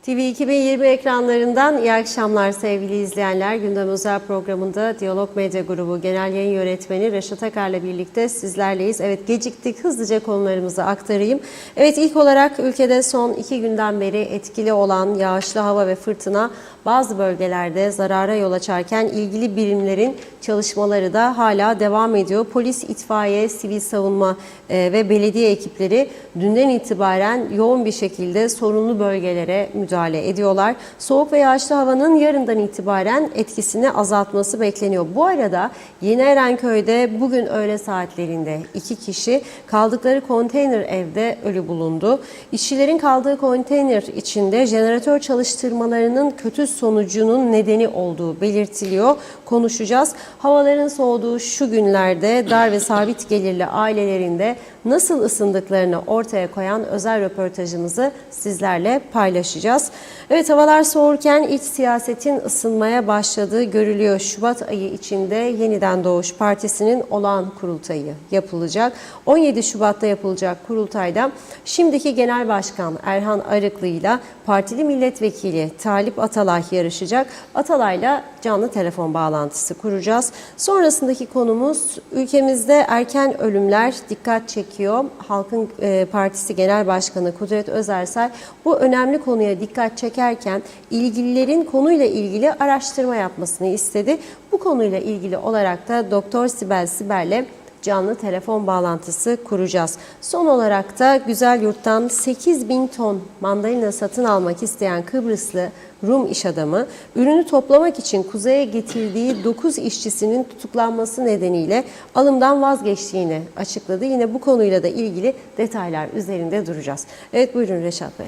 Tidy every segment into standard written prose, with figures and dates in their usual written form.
TV 2020 ekranlarından iyi akşamlar sevgili izleyenler. Gündem Özel programında Diyalog Medya Grubu Genel Yayın Yönetmeni Reşat Akar'la birlikte sizlerleyiz. Evet, geciktik, hızlıca konularımızı aktarayım. Evet, ilk olarak ülkede son 2 günden beri etkili olan yağışlı hava ve fırtına bazı bölgelerde zarara yol açarken ilgili birimlerin çalışmaları da hala devam ediyor. Polis, itfaiye, sivil savunma ve belediye ekipleri dünden itibaren yoğun bir şekilde sorunlu bölgelere müdahale ediyorlar. Soğuk ve yağışlı havanın yarından itibaren etkisini azaltması bekleniyor. Bu arada Yeni Erenköy'de bugün öğle saatlerinde 2 kişi kaldıkları konteyner evde ölü bulundu. İşçilerin kaldığı konteyner içinde jeneratör çalıştırmalarının kötü sonucunun nedeni olduğu belirtiliyor. Konuşacağız. Havaların soğuduğu şu günlerde dar ve sabit gelirli ailelerinde nasıl ısındıklarını ortaya koyan özel röportajımızı sizlerle paylaşacağız. Evet, havalar soğurken iç siyasetin ısınmaya başladığı görülüyor. Şubat ayı içinde Yeniden Doğuş Partisi'nin olağan kurultayı yapılacak. 17 Şubat'ta yapılacak kurultayda şimdiki Genel Başkan Erhan Arıklı ile partili milletvekili Talip Atalay yarışacak. Atalay'la canlı telefon bağlantısı kuracağız. Sonrasındaki konumuz ülkemizde erken ölümler dikkat çekiyor. Halkın Partisi Genel Başkanı Kudret Özersay bu önemli konuya dikkat çekerken ilgililerin konuyla ilgili araştırma yapmasını istedi. Bu konuyla ilgili olarak da Doktor Sibel Siber'le canlı telefon bağlantısı kuracağız. Son olarak da Güzelyurt'tan 8.000 ton mandalina satın almak isteyen Kıbrıslı Rum iş adamı, ürünü toplamak için kuzeye getirdiği 9 işçisinin tutuklanması nedeniyle alımdan vazgeçtiğini açıkladı. Yine bu konuyla da ilgili detaylar üzerinde duracağız. Evet, buyurun Reşat Bey.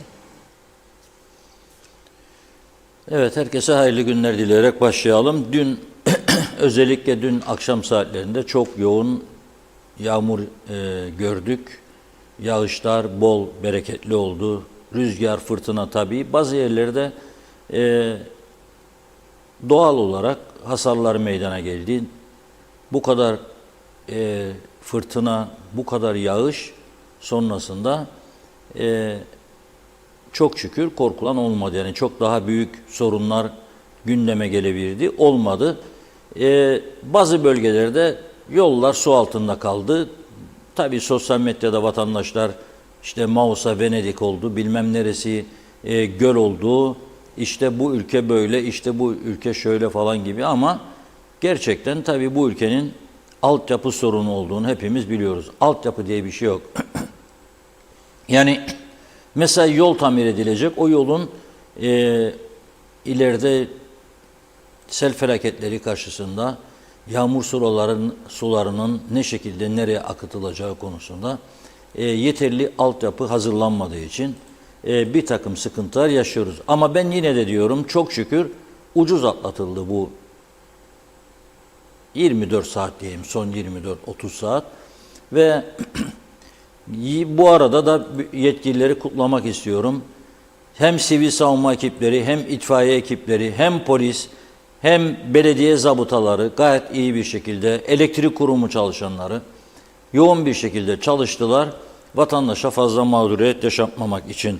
Evet, herkese hayırlı günler dileyerek başlayalım. Dün özellikle dün akşam saatlerinde çok yoğun yağmur gördük. Yağışlar bol, bereketli oldu. Rüzgar, fırtına tabii. Bazı yerlerde doğal olarak hasarlar meydana geldi. Bu kadar fırtına, bu kadar yağış sonrasında çok şükür korkulan olmadı. Yani çok daha büyük sorunlar gündeme gelebilirdi. Olmadı. Bazı bölgelerde yollar su altında kaldı. Tabii sosyal medyada vatandaşlar işte Mausa Venedik oldu, bilmem neresi göl oldu, işte bu ülke böyle, işte bu ülke şöyle falan gibi, ama gerçekten tabii bu ülkenin altyapı sorunu olduğunu hepimiz biliyoruz. Altyapı diye bir şey yok. Yani mesela yol tamir edilecek, o yolun ileride sel felaketleri karşısında yağmur sularının ne şekilde nereye akıtılacağı konusunda yeterli altyapı hazırlanmadığı için bir takım sıkıntılar yaşıyoruz. Ama ben yine de diyorum, çok şükür ucuz atlatıldı bu 24 saat diyeyim, son 24-30 saat ve bu arada da yetkilileri kutlamak istiyorum. Hem sivil savunma ekipleri, hem itfaiye ekipleri, hem polis, hem belediye zabıtaları gayet iyi bir şekilde, elektrik kurumu çalışanları yoğun bir şekilde çalıştılar. Vatandaşa fazla mağduriyet yaşatmamak için.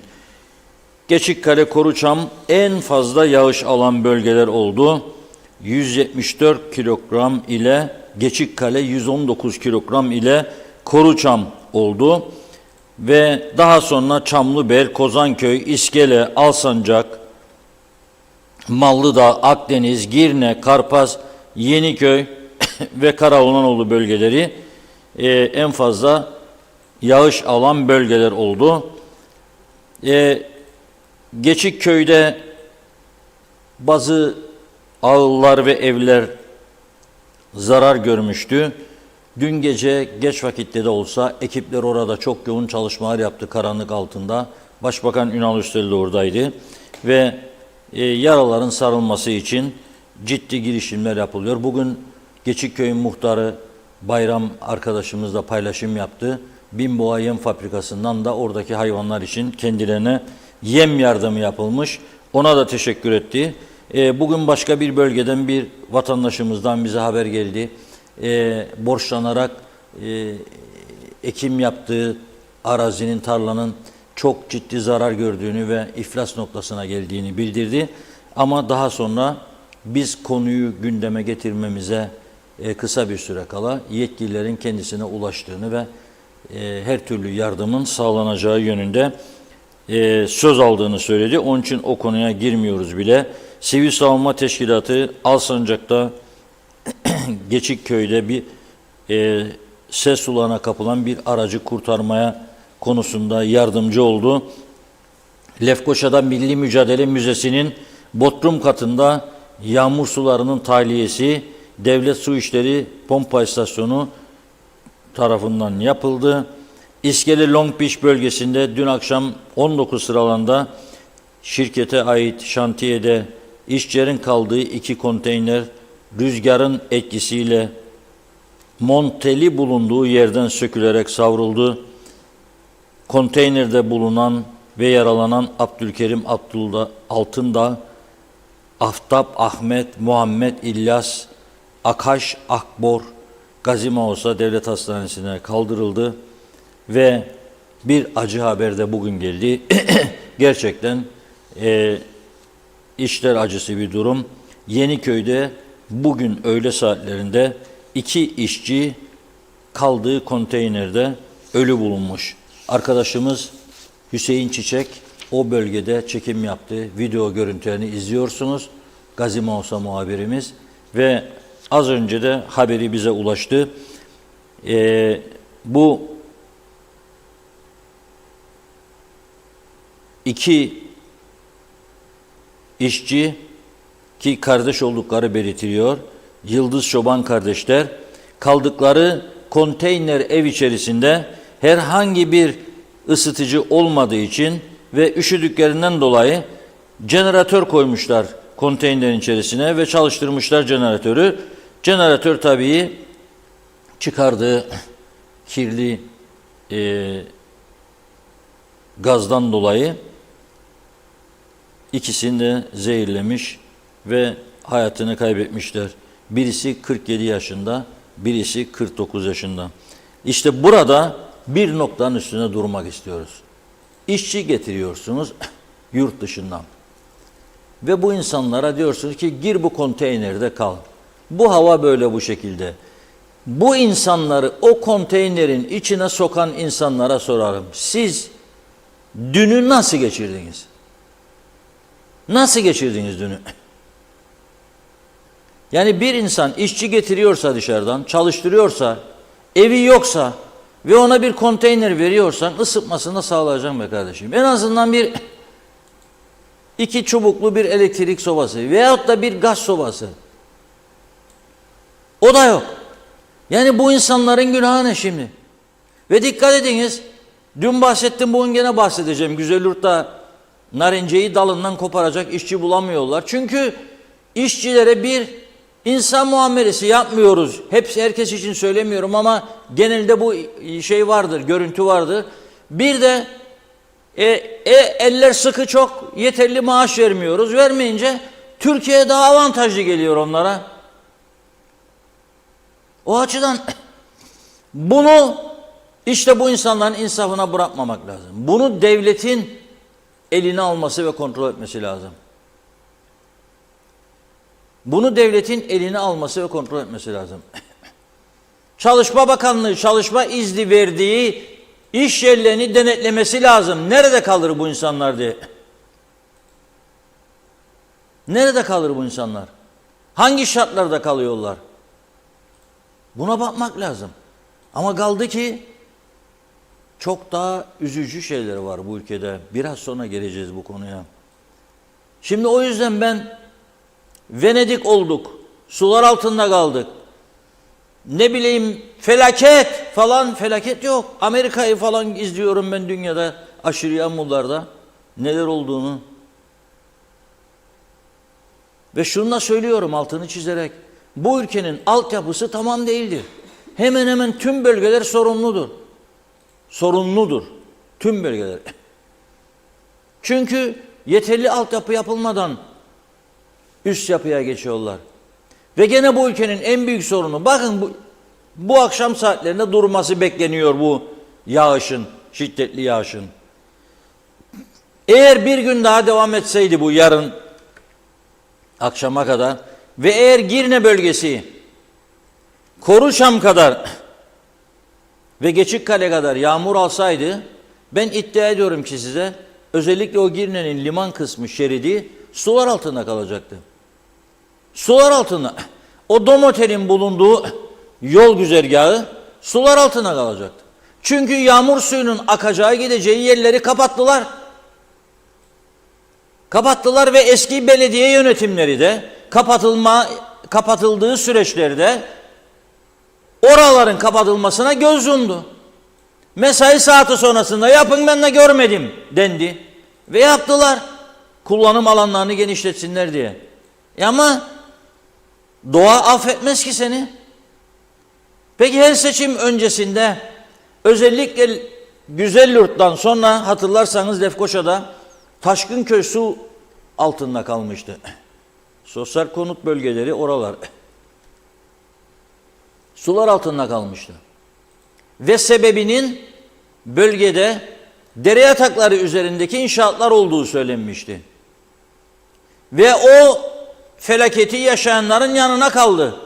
Geçikkale, Koruçam en fazla yağış alan bölgeler oldu. 174 kilogram ile Geçikkale, 119 kilogram ile Koruçam oldu. Ve daha sonra Çamlıbel, Kozanköy, İskele, Alsancak, Mallıdağ, Akdeniz, Girne, Karpaz, Yeniköy ve Karaoğlanoğlu bölgeleri en fazla yağış alan bölgeler oldu. Geçikköy'de bazı ağıllar ve evler zarar görmüştü. Dün gece geç vakitte de olsa ekipler orada çok yoğun çalışmalar yaptı karanlık altında. Başbakan Ünal Üstel de oradaydı ve yaraların sarılması için ciddi girişimler yapılıyor. Bugün Geçikköy'ün muhtarı Bayram arkadaşımız da paylaşım yaptı. Binboğa Yem Fabrikası'ndan da oradaki hayvanlar için kendilerine yem yardımı yapılmış. Ona da teşekkür etti. Bugün başka bir bölgeden bir vatandaşımızdan bize haber geldi. Borçlanarak ekim yaptığı arazinin, tarlanın çok ciddi zarar gördüğünü ve iflas noktasına geldiğini bildirdi. Ama daha sonra biz konuyu gündeme getirmemize kısa bir süre kala yetkililerin kendisine ulaştığını ve her türlü yardımın sağlanacağı yönünde söz aldığını söyledi. Onun için o konuya girmiyoruz bile. Sivil Savunma Teşkilatı Alsancak'ta Geçikköy'de bir ses sulağına kapılan bir aracı kurtarmaya konusunda yardımcı oldu. Lefkoşa'da Milli Mücadele Müzesi'nin Bodrum katında yağmur sularının tahliyesi Devlet Su İşleri Pompa İstasyonu tarafından yapıldı. İskele Long Beach bölgesinde dün akşam 19 sıralarında şirkete ait şantiyede işçilerin kaldığı 2 konteyner rüzgarın etkisiyle monteli bulunduğu yerden sökülerek savruldu. Konteynerde bulunan ve yaralanan Abdülkerim Altındağ, Aftap Ahmet, Muhammed İlyas, Akaş Akbor, Gazi Mausa Devlet Hastanesi'ne kaldırıldı ve bir acı haber de bugün geldi. Gerçekten içler acısı bir durum. Yeniköy'de bugün öğle saatlerinde 2 işçi kaldığı konteynerde ölü bulunmuş. Arkadaşımız Hüseyin Çiçek o bölgede çekim yaptı. Video görüntülerini izliyorsunuz. Gazi Mausa muhabirimiz ve az önce de haberi bize ulaştı. Bu 2 işçi ki kardeş oldukları belirtiliyor. Yıldız Çoban kardeşler kaldıkları konteyner ev içerisinde herhangi bir ısıtıcı olmadığı için ve üşüdüklerinden dolayı jeneratör koymuşlar konteynerin içerisine ve çalıştırmışlar jeneratörü. Jeneratör tabii çıkardığı kirli gazdan dolayı ikisini de zehirlemiş ve hayatını kaybetmişler. Birisi 47 yaşında, birisi 49 yaşında. İşte burada bir noktanın üstüne durmak istiyoruz. İşçi getiriyorsunuz yurt dışından. Ve bu insanlara diyorsunuz ki gir bu konteynerde kal. Bu hava böyle bu şekilde. Bu insanları o konteynerin içine sokan insanlara sorarım. Siz dünü nasıl geçirdiniz? Nasıl geçirdiniz dünü? Yani bir insan işçi getiriyorsa dışarıdan, çalıştırıyorsa, evi yoksa ve ona bir konteyner veriyorsan ısıtmasını sağlayacağım be kardeşim. En azından 2 çubuklu bir elektrik sobası veyahut da bir gaz sobası. O da yok. Yani bu insanların günahı ne şimdi? Ve dikkat ediniz, dün bahsettim, bugün gene bahsedeceğim. Güzelyurt'ta narinceyi dalından koparacak işçi bulamıyorlar. Çünkü işçilere bir insan muamelesi yapmıyoruz. Herkes için söylemiyorum ama genelde bu şey vardır, görüntü vardır. Bir de eller sıkı çok, yeterli maaş vermiyoruz. Vermeyince Türkiye daha avantajlı geliyor onlara. O açıdan bunu işte bu insanların insafına bırakmamak lazım. Bunu devletin eline alması ve kontrol etmesi lazım. Bunu devletin eline alması ve kontrol etmesi lazım. Çalışma Bakanlığı çalışma izni verdiği iş yerlerini denetlemesi lazım. Nerede kalır bu insanlar diye. Nerede kalır bu insanlar? Hangi şartlarda kalıyorlar? Buna bakmak lazım. Ama kaldı ki çok daha üzücü şeyler var bu ülkede. Biraz sonra geleceğiz bu konuya. Şimdi o yüzden ben Venedik olduk, sular altında kaldık. Ne bileyim felaket falan, felaket yok. Amerika'yı falan izliyorum ben dünyada aşırı yağmurlarda neler olduğunu. Ve şunu da söylüyorum altını çizerek. Bu ülkenin altyapısı tamam değildir. Hemen hemen tüm bölgeler sorunludur. Sorunludur. Tüm bölgeler. Çünkü yeterli altyapı yapılmadan üst yapıya geçiyorlar. Ve gene bu ülkenin en büyük sorunu, bakın bu akşam saatlerinde durması bekleniyor bu yağışın, şiddetli yağışın. Eğer bir gün daha devam etseydi bu yarın akşama kadar ve eğer Girne bölgesi Koruçam kadar ve Geçikkale kadar yağmur alsaydı, ben iddia ediyorum ki size, özellikle o Girne'nin liman kısmı şeridi sular altında kalacaktı. Sular altında. O Domotel'in bulunduğu yol güzergahı sular altına kalacaktı. Çünkü yağmur suyunun akacağı gideceği yerleri kapattılar. Kapattılar ve eski belediye yönetimleri de kapatıldığı süreçlerde oraların kapatılmasına göz yumdu. Mesai saati sonrasında yapın ben de görmedim dendi. Ve yaptılar. Kullanım alanlarını genişletsinler diye. Ama doğa affetmez ki seni. Peki her seçim öncesinde özellikle Güzelyurt'tan sonra hatırlarsanız Lefkoşa'da Taşkınköy su altında kalmıştı. Sosyal konut bölgeleri oralar. Sular altında kalmıştı. Ve sebebinin bölgede dere yatakları üzerindeki inşaatlar olduğu söylenmişti. Ve o felaketi yaşayanların yanına kaldı.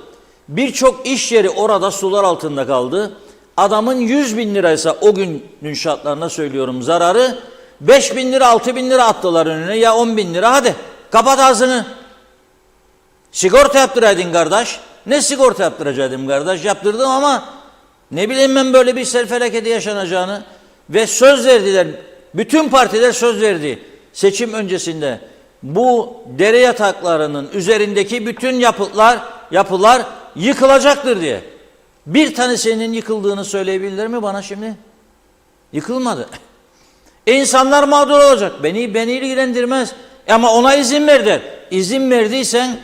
Birçok iş yeri orada sular altında kaldı. Adamın 100.000 liraysa o gün inşaatlarına söylüyorum zararı, 5.000 lira 6.000 lira attılar önüne, ya 10.000 lira, hadi kapat ağzını. Sigorta yaptıraydın kardeş. Ne sigorta yaptıracaktım kardeş? Yaptırdım ama ne bileyim ben böyle bir sel felaketi yaşanacağını. Ve söz verdiler. Bütün partiler söz verdi seçim öncesinde. Bu dere yataklarının üzerindeki bütün yapılar yıkılacaktır diye. Bir tanesinin yıkıldığını söyleyebilirler mi bana şimdi? Yıkılmadı. İnsanlar mağdur olacak. Beni ilgilendirmez. Ama ona izin ver der. İzin verdiysen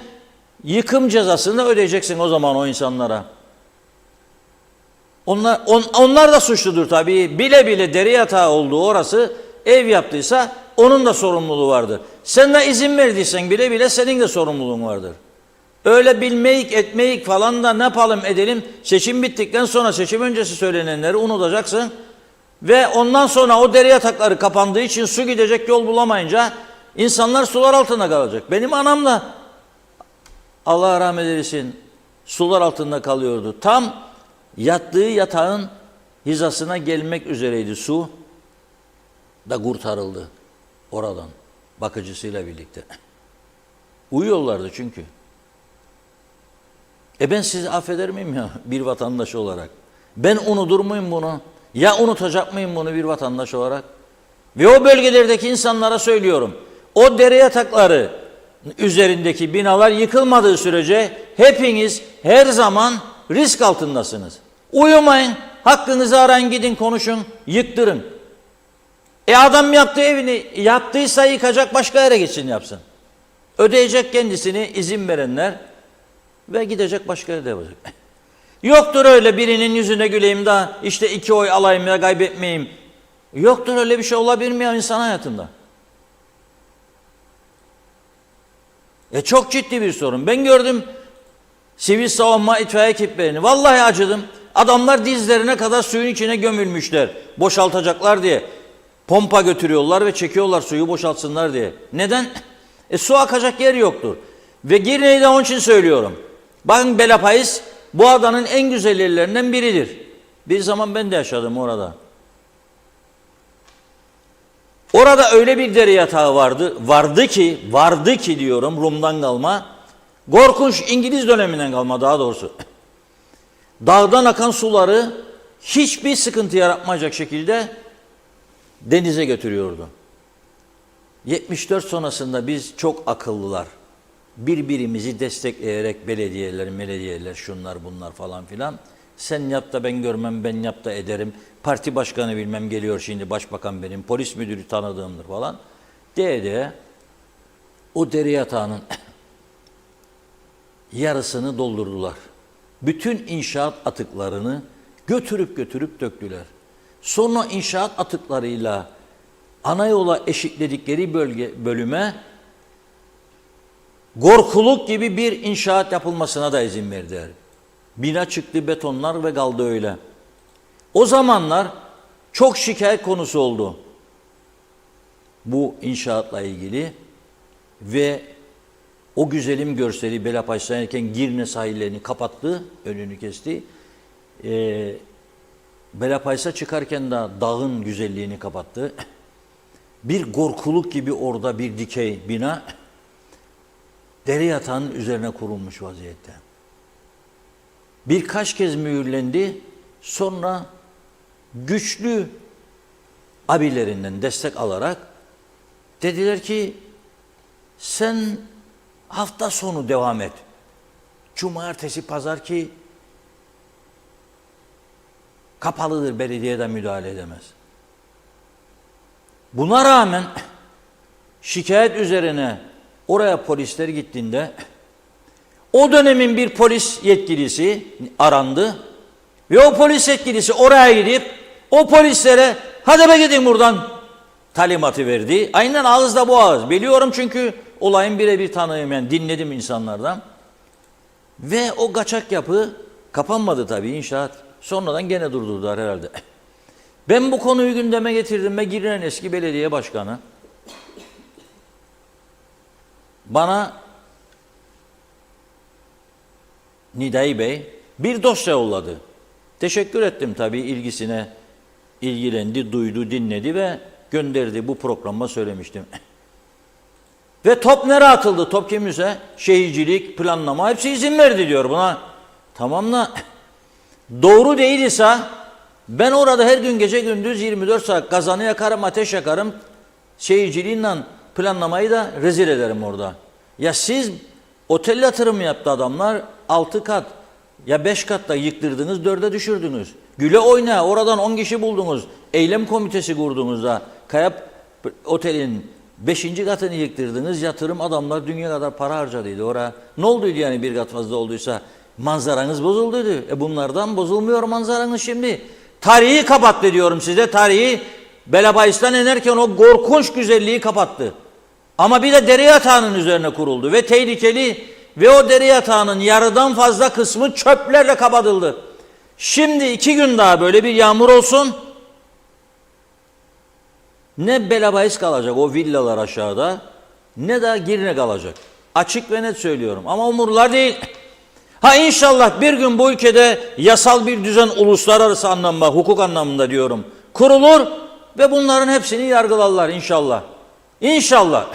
yıkım cezasını ödeyeceksin o zaman o insanlara. Onlar da suçludur tabii. Bile bile dere yatağı olduğu orası ev yaptıysa onun da sorumluluğu vardır. Sen de izin verdiysen bile bile senin de sorumluluğun vardır. Öyle bilmeyik etmeyik falan da ne yapalım edelim, seçim bittikten sonra seçim öncesi söylenenleri unutacaksın. Ve ondan sonra o dere yatakları kapandığı için su gidecek yol bulamayınca insanlar sular altında kalacak. Benim anam da Allah rahmet eylesin sular altında kalıyordu. Tam yattığı yatağın hizasına gelmek üzereydi, su da kurtarıldı oradan bakıcısıyla birlikte. Uyuyorlardı çünkü. Ben sizi affeder miyim ya bir vatandaş olarak? Ben unutur muyum bunu? Ya unutacak mıyım bunu bir vatandaş olarak? Ve o bölgelerdeki insanlara söylüyorum. O dere yatakları üzerindeki binalar yıkılmadığı sürece hepiniz her zaman risk altındasınız. Uyumayın, hakkınızı arayın, gidin konuşun, yıktırın. Adam yaptığı evini yaptıysa yıkacak, başka yere gitsin yapsın. Ödeyecek kendisini izin verenler ve gidecek başka yerde yapacak. Yoktur öyle birinin yüzüne güleyim de işte 2 oy alayım ya kaybetmeyeyim. Yoktur öyle bir şey, olabilir mi ya insan hayatında? Çok ciddi bir sorun. Ben gördüm sivil savunma itfaiye ekiplerini. Vallahi acıdım. Adamlar dizlerine kadar suyun içine gömülmüşler. Boşaltacaklar diye. Pompa götürüyorlar ve çekiyorlar suyu boşaltsınlar diye. Neden? Su akacak yer yoktur. Ve Girne'yi de onun için söylüyorum. Bakın Belapayız bu adanın en güzel yerlerinden biridir. Bir zaman ben de yaşadım orada. Orada öyle bir dere yatağı vardı ki diyorum, Rum'dan kalma. Korkunç, İngiliz döneminden kalma daha doğrusu. Dağdan akan suları hiçbir sıkıntı yaratmayacak şekilde denize götürüyordu. 74 sonrasında biz çok akıllılar. Birbirimizi destekleyerek belediyeler, şunlar bunlar falan filan. Sen yap da ben görmem, ben yap da ederim. Parti başkanı bilmem geliyor şimdi, başbakan benim, polis müdürü tanıdığımdır falan. Diye o dere yatağının yarısını doldurdular. Bütün inşaat atıklarını götürüp döktüler. Sonra inşaat atıklarıyla ana yola eşitledikleri bölüme Gorkuluk gibi bir inşaat yapılmasına da izin verdiler. Bina çıktı, betonlar ve kaldı öyle. O zamanlar çok şikayet konusu oldu. bu inşaatla ilgili ve o güzelim görseli Belapaşa'dan inerken Girne sahillerini kapattı, önünü kesti. Belapaşa çıkarken de dağın güzelliğini kapattı. Bir korkuluk gibi orada bir dikey bina dere yatağının üzerine kurulmuş vaziyette. Birkaç kez mühürlendi. Sonra güçlü abilerinden destek alarak dediler ki sen hafta sonu devam et. Cumartesi, pazar ki kapalıdır, belediye de müdahale edemez. Buna rağmen şikayet üzerine oraya polisler gittiğinde o dönemin bir polis yetkilisi arandı ve o polis yetkilisi oraya gidip o polislere hadi be gidin buradan talimatı verdi. Aynen ağızda bu ağız. Biliyorum çünkü olayın birebir tanığıyım, yani dinledim insanlardan. Ve o kaçak yapı kapanmadı tabii, inşaat. Sonradan gene durdurdular herhalde. Ben bu konuyu gündeme getirdim ve Girne'nin eski belediye başkanı bana Nidai Bey bir dosya yolladı. Teşekkür ettim tabii, ilgisine ilgilendi, duydu, dinledi ve gönderdi. Bu programda söylemiştim. Ve top nereye atıldı? Top kimse şehircilik, planlama hepsi izin verdi diyor buna. Tamam da doğru değilse ben orada her gün gece gündüz 24 saat kazanı yakarım, ateş yakarım. Şehirciliğinle planlamayı da rezil ederim orada. Ya siz otel yatırımı yaptı adamlar, 6 kat ya 5 katta yıktırdınız, 4'e düşürdünüz. Güle oyna, oradan 10 kişi buldunuz. Eylem komitesi kurduğunuzda Kayap Otel'in 5. katını yıktırdınız. Yatırım adamlar dünya kadar para harcadıydı oraya. Ne olduydu yani bir kat fazla olduysa? Manzaranız bozulduydu. Bunlardan bozulmuyor manzaranız şimdi. Tarihi kapattı diyorum size. Tarihi Belapaşa'dan inerken o korkunç güzelliği kapattı. Ama bir de dere yatağının üzerine kuruldu ve tehlikeli ve o dere yatağının yarıdan fazla kısmı çöplerle kapatıldı. Şimdi 2 gün daha böyle bir yağmur olsun, ne Belapaşa kalacak o villalar aşağıda, ne de Girne kalacak. Açık ve net söylüyorum ama umurlar değil. Ha inşallah bir gün bu ülkede yasal bir düzen, uluslararası anlamda, hukuk anlamında diyorum, kurulur ve bunların hepsini yargılarlar inşallah. İnşallah.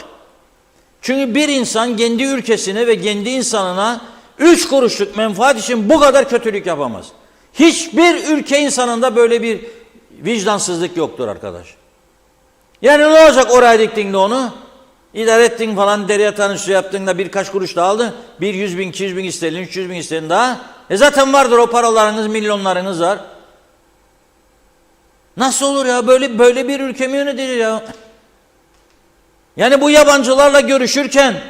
Çünkü bir insan kendi ülkesine ve kendi insanına 3 kuruşluk menfaat için bu kadar kötülük yapamaz. Hiçbir ülke insanında böyle bir vicdansızlık yoktur arkadaş. Yani ne olacak oraya diktin de onu? İdare ettin falan, dere yatağını üstü yaptın da birkaç kuruş da aldın. 100 bin, 200 bin isterlin, 300 bin isterlin daha. Zaten vardır o paralarınız, milyonlarınız var. Nasıl olur ya? Böyle bir ülke mi yönetilir ya? Yani bu yabancılarla görüşürken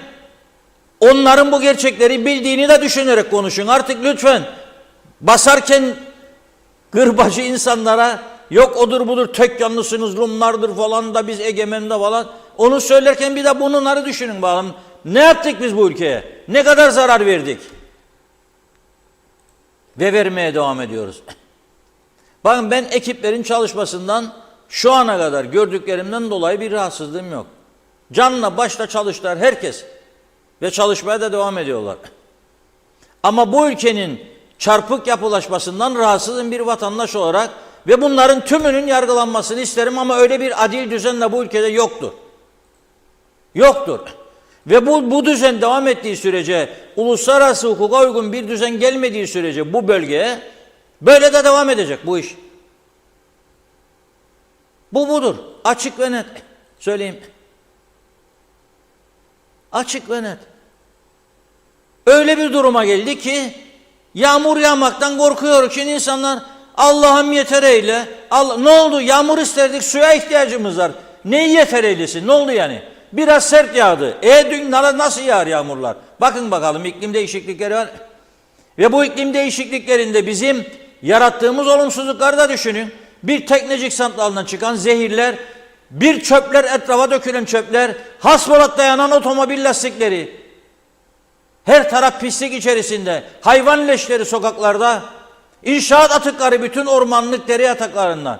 onların bu gerçekleri bildiğini de düşünerek konuşun. Artık lütfen basarken gırbacı insanlara yok odur budur tek yanlısınız Rumlardır falan da biz egemende falan. Onu söylerken bir de bunları düşünün bakalım. Ne yaptık biz bu ülkeye? Ne kadar zarar verdik? Ve vermeye devam ediyoruz. Bakın ben ekiplerin çalışmasından şu ana kadar gördüklerimden dolayı bir rahatsızlığım yok. Canla başla çalıştılar herkes. Ve çalışmaya da devam ediyorlar. Ama bu ülkenin çarpık yapılaşmasından rahatsızım bir vatandaş olarak ve bunların tümünün yargılanmasını isterim ama öyle bir adil düzen de bu ülkede yoktur. Yoktur. Ve bu düzen devam ettiği sürece, uluslararası hukuka uygun bir düzen gelmediği sürece bu bölgeye böyle de devam edecek bu iş. Bu budur. Açık ve net. Söyleyeyim. Açık ve net. Öyle bir duruma geldi ki yağmur yağmaktan korkuyor. Şimdi insanlar Allah'ım yeter eyle. Allah, ne oldu? Yağmur isterdik, suya ihtiyacımız var. Neyi yeter eylesin? Ne oldu yani? Biraz sert yağdı. Dün nasıl yağar yağmurlar? Bakın bakalım, iklim değişiklikleri var. Ve bu iklim değişikliklerinde bizim yarattığımız olumsuzlukları da düşünün. Bir teknecik santralinden çıkan zehirler, bir çöpler, etrafa dökülen çöpler, hasbolat dayanan otomobil lastikleri, her taraf pislik içerisinde, hayvan leşleri sokaklarda, inşaat atıkları bütün ormanlık dere yataklarından.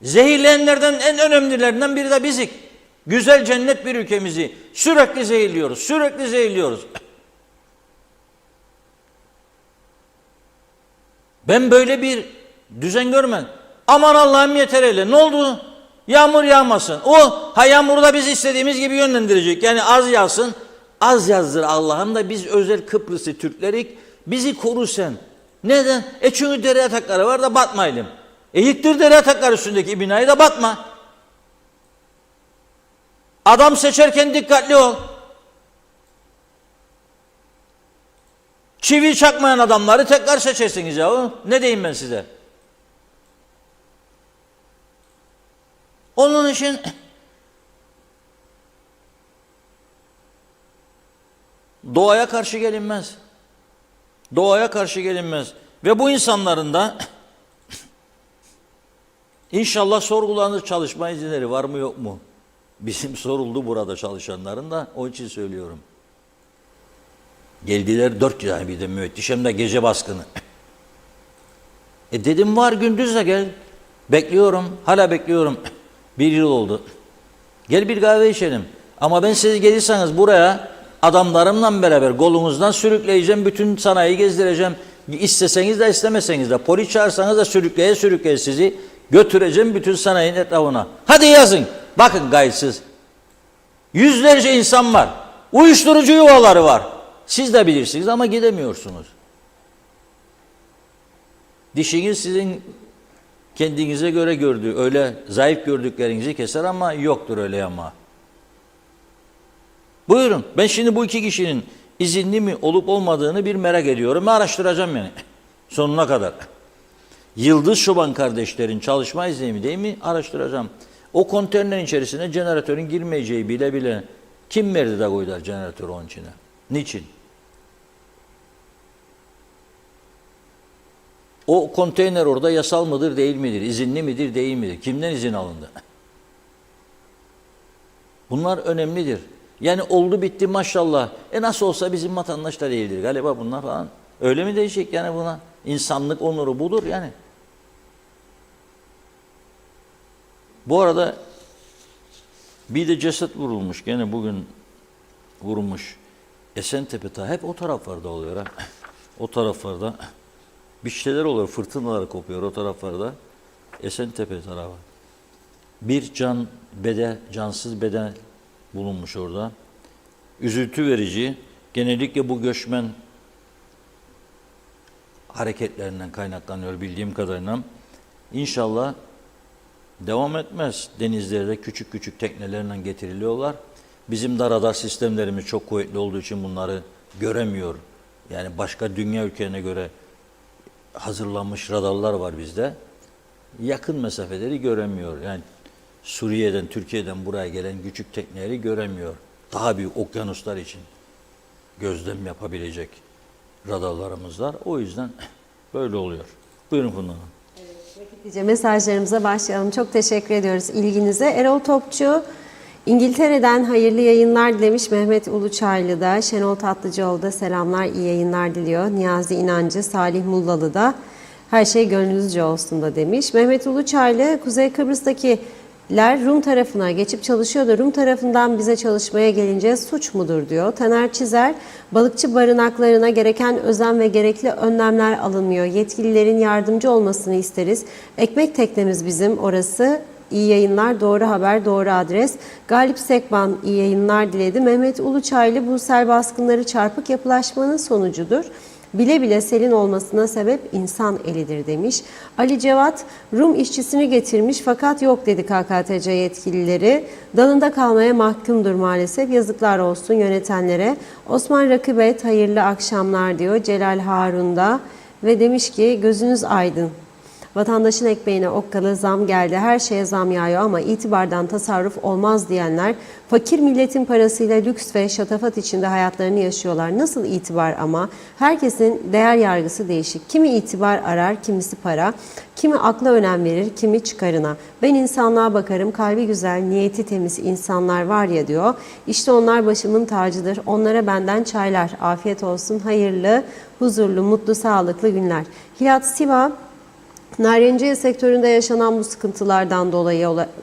Zehirleyenlerden en önemlilerinden biri de bizik. Güzel cennet bir ülkemizi sürekli zehirliyoruz, sürekli zehirliyoruz. Ben böyle bir düzen görmedim. Aman Allah'ım yeter eyle. Ne oldu? Yağmur yağmasın. Yağmuru da biz istediğimiz gibi yönlendirecek. Yani az yağsın. Az yazdır Allah'ım da biz özel Kıbrıs'ı Türklerik. Bizi koru sen. Neden? Çünkü dere yatakları var da batmayalım. Yıktır dere yatakları üstündeki binayı da batma. Adam seçerken dikkatli ol. Çivi çakmayan adamları tekrar seçersiniz ya. Ne diyeyim ben size? Onun için doğaya karşı gelinmez. Doğaya karşı gelinmez. Ve bu insanların da inşallah sorgulanır, çalışma izinleri var mı yok mu? Bizim soruldu burada çalışanların da, onun için söylüyorum. Geldiler 4 tane bir de müfettiş, hem de gece baskını. Dedim var, gündüz de gel. Bekliyorum, hala bekliyorum. 1 yıl oldu. Gel bir kahve içelim. Ama ben siz gelirseniz buraya adamlarımla beraber kolunuzdan sürükleyeceğim, bütün sanayiyi gezdireceğim. İsteseniz de istemeseniz de, polis çağırsanız da sürükleye sürükleye sizi götüreceğim bütün sanayinin etrafına. Hadi yazın. Bakın gaysiz. Yüzlerce insan var. Uyuşturucu yuvaları var. Siz de bilirsiniz ama gidemiyorsunuz. Dişiniz sizin kendinize göre gördüğü, öyle zayıf gördüklerinizi keser ama yoktur öyle ama. Buyurun. Ben şimdi bu 2 kişinin izinli mi olup olmadığını bir merak ediyorum ve araştıracağım yani. Sonuna kadar. Yıldız Çoban kardeşlerin çalışma izni mi değil mi araştıracağım. O konteynerin içerisine jeneratörün girmeyeceği bile bile kim verdi de koydular jeneratörü onun içine? Niçin? O konteyner orada yasal mıdır değil midir? İzinli midir değil midir? Kimden izin alındı? Bunlar önemlidir. Yani oldu bitti maşallah. Nasıl olsa bizim vatandaş da değildir galiba bunlar falan. Öyle mi diyecek yani buna? İnsanlık onuru budur yani. Bu arada bir de ceset vurulmuş. Gene bugün vurulmuş. Esentepe hep o taraflarda oluyor ha. O taraflarda bir şeyler oluyor. Fırtınalar kopuyor o taraflarda. Esentepe tarafı. Bir cansız beden bulunmuş orada. Üzüntü verici. Genellikle bu göçmen hareketlerinden kaynaklanıyor bildiğim kadarıyla. İnşallah devam etmez. Denizlerde küçük küçük teknelerle getiriliyorlar. Bizim de radar sistemlerimiz çok kuvvetli olduğu için bunları göremiyor. Yani başka dünya ülkelerine göre hazırlanmış radarlar var bizde. Yakın mesafeleri göremiyor. Yani Suriye'den, Türkiye'den buraya gelen küçük tekneleri göremiyor. Daha büyük okyanuslar için gözlem yapabilecek radarlarımız var. O yüzden böyle oluyor. Buyurun Funda Hanım. Mesajlarımıza başlayalım. Çok teşekkür ediyoruz ilginize. Erol Topçu, İngiltere'den hayırlı yayınlar dilemiş. Mehmet Uluçaylı da, Şenol Tatlıcıoğlu da selamlar, iyi yayınlar diliyor. Niyazi İnancı, Salih Mullalı da her şey gönlünüzce olsun da demiş. Mehmet Uluçaylı, Kuzey Kıbrıs'takiler Rum tarafına geçip çalışıyor da Rum tarafından bize çalışmaya gelince suç mudur diyor. Taner Çizer, balıkçı barınaklarına gereken özen ve gerekli önlemler alınmıyor. Yetkililerin yardımcı olmasını isteriz. Ekmek teknemiz bizim orası. İyi yayınlar, doğru haber, doğru adres. Galip Sekban iyi yayınlar diledi. Mehmet Uluçaylı, bu sel baskınları çarpık yapılaşmanın sonucudur. Bile bile selin olmasına sebep insan elidir demiş. Ali Cevat, Rum işçisini getirmiş fakat yok dedi KKTC yetkilileri. Dalında kalmaya mahkumdur maalesef. Yazıklar olsun yönetenlere. Osman Rakibet, hayırlı akşamlar diyor Celal Harun'da. Ve demiş ki gözünüz aydın. Vatandaşın ekmeğine okkalı zam geldi. Her şeye zam yağıyor ama itibardan tasarruf olmaz diyenler fakir milletin parasıyla lüks ve şatafat içinde hayatlarını yaşıyorlar. Nasıl itibar ama? Herkesin değer yargısı değişik. Kimi itibar arar, kimisi para. Kimi akla önem verir, kimi çıkarına. Ben insanlığa bakarım, kalbi güzel, niyeti temiz insanlar var ya diyor. İşte onlar başımın tacıdır. Onlara benden çaylar. Afiyet olsun, hayırlı, huzurlu, mutlu, sağlıklı günler. Hilat Siva, Narenciye sektöründe yaşanan bu sıkıntılardan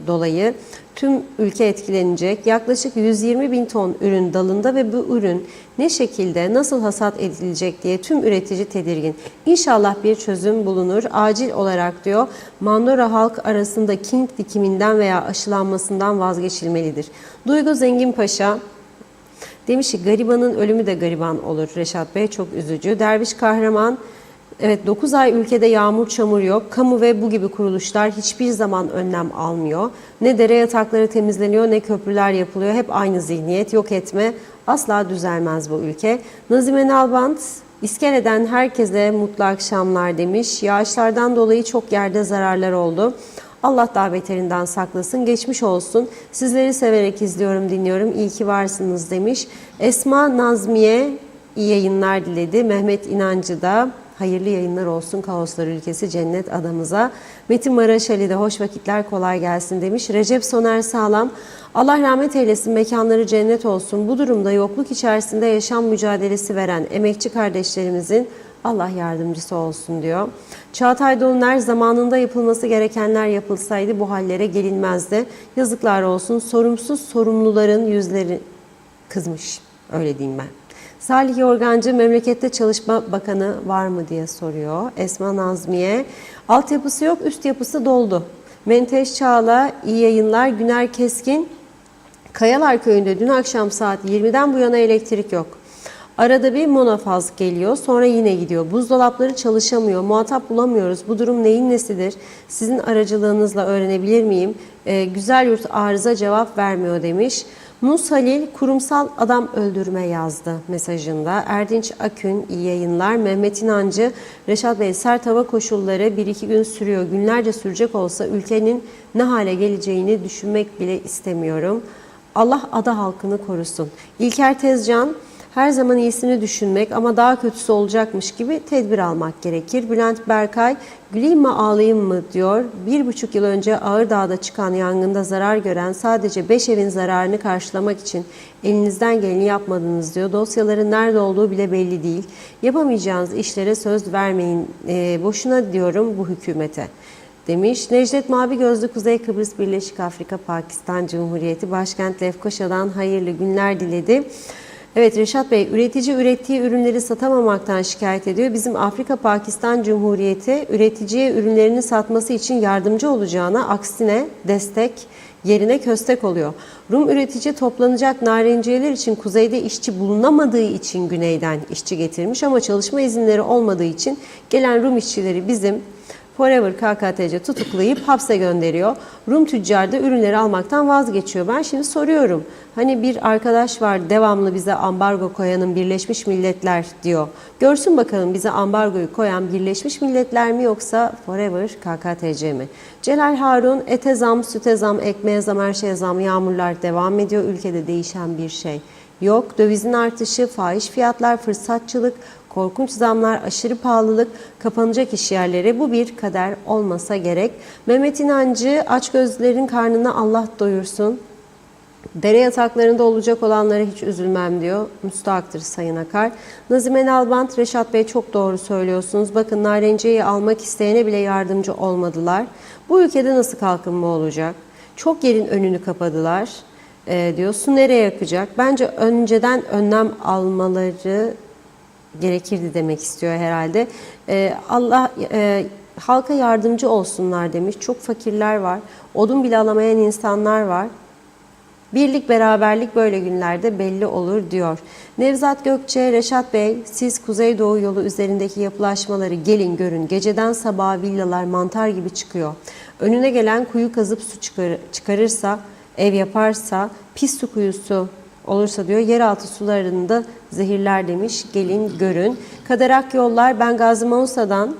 dolayı tüm ülke etkilenecek. Yaklaşık 120 bin ton ürün dalında ve bu ürün ne şekilde, nasıl hasat edilecek diye tüm üretici tedirgin. İnşallah bir çözüm bulunur. Acil olarak diyor, Mandora halk arasında king dikiminden veya aşılanmasından vazgeçilmelidir. Duygu Zenginpaşa demiş ki garibanın ölümü de gariban olur Reşat Bey, çok üzücü. Derviş Kahraman, evet 9 ay ülkede yağmur çamur yok. Kamu ve bu gibi kuruluşlar hiçbir zaman önlem almıyor. Ne dere yatakları temizleniyor ne köprüler yapılıyor. Hep aynı zihniyet, yok etme. Asla düzelmez bu ülke. Nazime Nalbant, İskele'den herkese mutlu akşamlar demiş. Yağışlardan dolayı çok yerde zararlar oldu. Allah daha beterinden saklasın, geçmiş olsun. Sizleri severek izliyorum, dinliyorum. İyi ki varsınız demiş. Esma Nazmiye iyi yayınlar diledi. Mehmet İnancı da hayırlı yayınlar olsun kaoslar ülkesi cennet adamıza. Metin Maraşali de hoş vakitler, kolay gelsin demiş. Recep Soner Sağlam, Allah rahmet eylesin, mekanları cennet olsun. Bu durumda yokluk içerisinde yaşam mücadelesi veren emekçi kardeşlerimizin Allah yardımcısı olsun diyor. Çağatay Dolunay, zamanında yapılması gerekenler yapılsaydı bu hallere gelinmezdi. Yazıklar olsun, sorumsuz sorumluların yüzleri kızmış, öyle diyeyim ben. Salih Yorgancı, memlekette Çalışma Bakanı var mı diye soruyor. Esma Nazmiye, altyapısı yok, üst yapısı doldu. Menteş Çağla, iyi yayınlar. Güner Keskin, Kayalar Köyü'nde dün akşam saat 20'den bu yana elektrik yok. Arada bir monofaz geliyor, sonra yine gidiyor. Buzdolapları çalışamıyor, muhatap bulamıyoruz. Bu durum neyin nesidir? Sizin aracılığınızla öğrenebilir miyim? Güzel Yurt arıza cevap vermiyor demiş. Nus Halil, kurumsal adam öldürme yazdı mesajında. Erdinç Akün, iyi yayınlar. Mehmet İnancı, Reşat Bey, sert hava koşulları 1-2 gün sürüyor. Günlerce sürecek olsa ülkenin ne hale geleceğini düşünmek bile istemiyorum. Allah ada halkını korusun. İlker Tezcan, her zaman iyisini düşünmek ama daha kötüsü olacakmış gibi tedbir almak gerekir. Bülent Berkay, güleyim mi ağlayayım mı diyor. 1,5 yıl önce Ağırdağ'da çıkan yangında zarar gören sadece 5 evin zararını karşılamak için elinizden geleni yapmadınız diyor. Dosyaların nerede olduğu bile belli değil. Yapamayacağınız işlere söz vermeyin. Boşuna diyorum bu hükümete demiş. Necdet Mavi Gözlü, Kuzey Kıbrıs Birleşik Afrika Pakistan Cumhuriyeti Başkent Lefkoşa'dan hayırlı günler diledi. Evet Reşat Bey, üretici ürettiği ürünleri satamamaktan şikayet ediyor. Bizim Afrika Pakistan Cumhuriyeti üreticiye ürünlerini satması için yardımcı olacağına aksine destek yerine köstek oluyor. Rum üretici toplanacak narenciyeler için kuzeyde işçi bulunamadığı için güneyden işçi getirmiş ama çalışma izinleri olmadığı için gelen Rum işçileri bizim Forever KKTC tutuklayıp hapse gönderiyor. Rum tüccar da ürünleri almaktan vazgeçiyor. Ben şimdi soruyorum. Hani bir arkadaş var devamlı bize ambargo koyanın Birleşmiş Milletler diyor. Görsün bakalım bize ambargoyu koyan Birleşmiş Milletler mi yoksa Forever KKTC mi? Celal Harun, ete zam, süte zam, ekmeğe zam, her şeye zam, yağmurlar devam ediyor. Ülkede değişen bir şey yok. Dövizin artışı, fahiş fiyatlar, fırsatçılık, korkunç zamlar, aşırı pahalılık, kapanacak iş yerleri, bu bir kader olmasa gerek. Mehmet İnancı, açgözlülerin karnını Allah doyursun. Dere yataklarında olacak olanlara hiç üzülmem diyor. Müstahaktır Sayın Akar. Nazime Nalbant, Reşat Bey çok doğru söylüyorsunuz. Bakın narenciyeyi almak isteyene bile yardımcı olmadılar. Bu ülkede nasıl kalkınma olacak? Çok yerin önünü kapadılar diyor. Su nereye akacak? Bence önceden önlem almaları gerekirdi demek istiyor herhalde. Allah halka yardımcı olsunlar demiş. Çok fakirler var. Odun bile alamayan insanlar var. Birlik, beraberlik böyle günlerde belli olur diyor. Nevzat Gökçe, Reşat Bey, siz Kuzeydoğu yolu üzerindeki yapılaşmaları gelin görün. Geceden sabaha villalar mantar gibi çıkıyor. Önüne gelen kuyu kazıp su çıkarırsa, ev yaparsa, pis su kuyusu olursa diyor, yeraltı sularını da zehirler demiş. Gelin görün. Kader Akyollar, ben Gazi Mausa'dan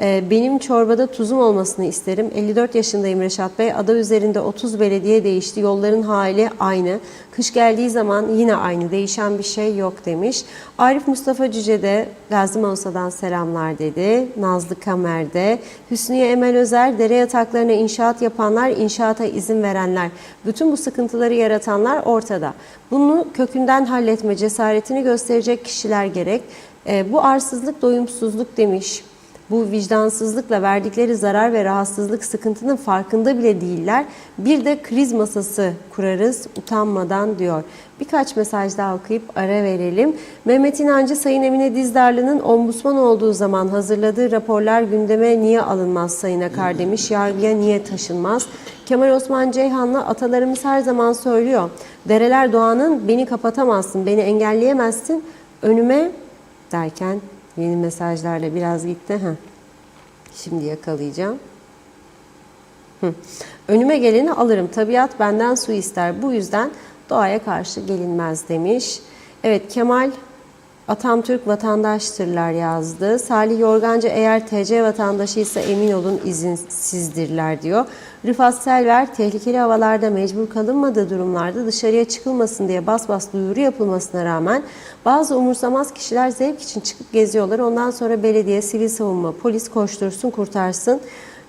benim çorbada tuzum olmasını isterim. 54 yaşındayım Reşat Bey. Ada üzerinde 30 belediye değişti. Yolların hali aynı. Kış geldiği zaman yine aynı. Değişen bir şey yok demiş. Arif Mustafa Cüce de Gazi Mausa'dan selamlar dedi. Nazlı Kamer'de. Hüsniye Emel Özer, dere yataklarına inşaat yapanlar, inşaata izin verenler. Bütün bu sıkıntıları yaratanlar ortada. Bunu kökünden halletme cesaretini gösterecek kişiler gerek. Bu arsızlık, doyumsuzluk demiş. Bu vicdansızlıkla verdikleri zarar ve rahatsızlık sıkıntının farkında bile değiller. Bir de kriz masası kurarız utanmadan diyor. Birkaç mesaj daha okuyup ara verelim. Mehmet İnancı, Sayın Emine Dizdarlı'nın ombudsman olduğu zaman hazırladığı raporlar gündeme niye alınmaz Sayın Akar demiş. Yargıya niye taşınmaz? Kemal Osman Ceyhan'la atalarımız her zaman söylüyor. Dereler doğanın, beni kapatamazsın, beni engelleyemezsin, önüme derken yeni mesajlarla biraz gitti. Şimdi yakalayacağım. Önüme geleni alırım. Tabiat benden su ister. Bu yüzden doğaya karşı gelinmez demiş. Evet, Kemal Atamtürk vatandaştırlar yazdı. Salih Yorgancı, eğer TC vatandaşıysa emin olun izinsizdirler diyor. Rıfat Selver, tehlikeli havalarda mecbur kalınmadığı durumlarda dışarıya çıkılmasın diye bas bas duyuru yapılmasına rağmen bazı umursamaz kişiler zevk için çıkıp geziyorlar. Ondan sonra belediye, sivil savunma, polis koştursun kurtarsın.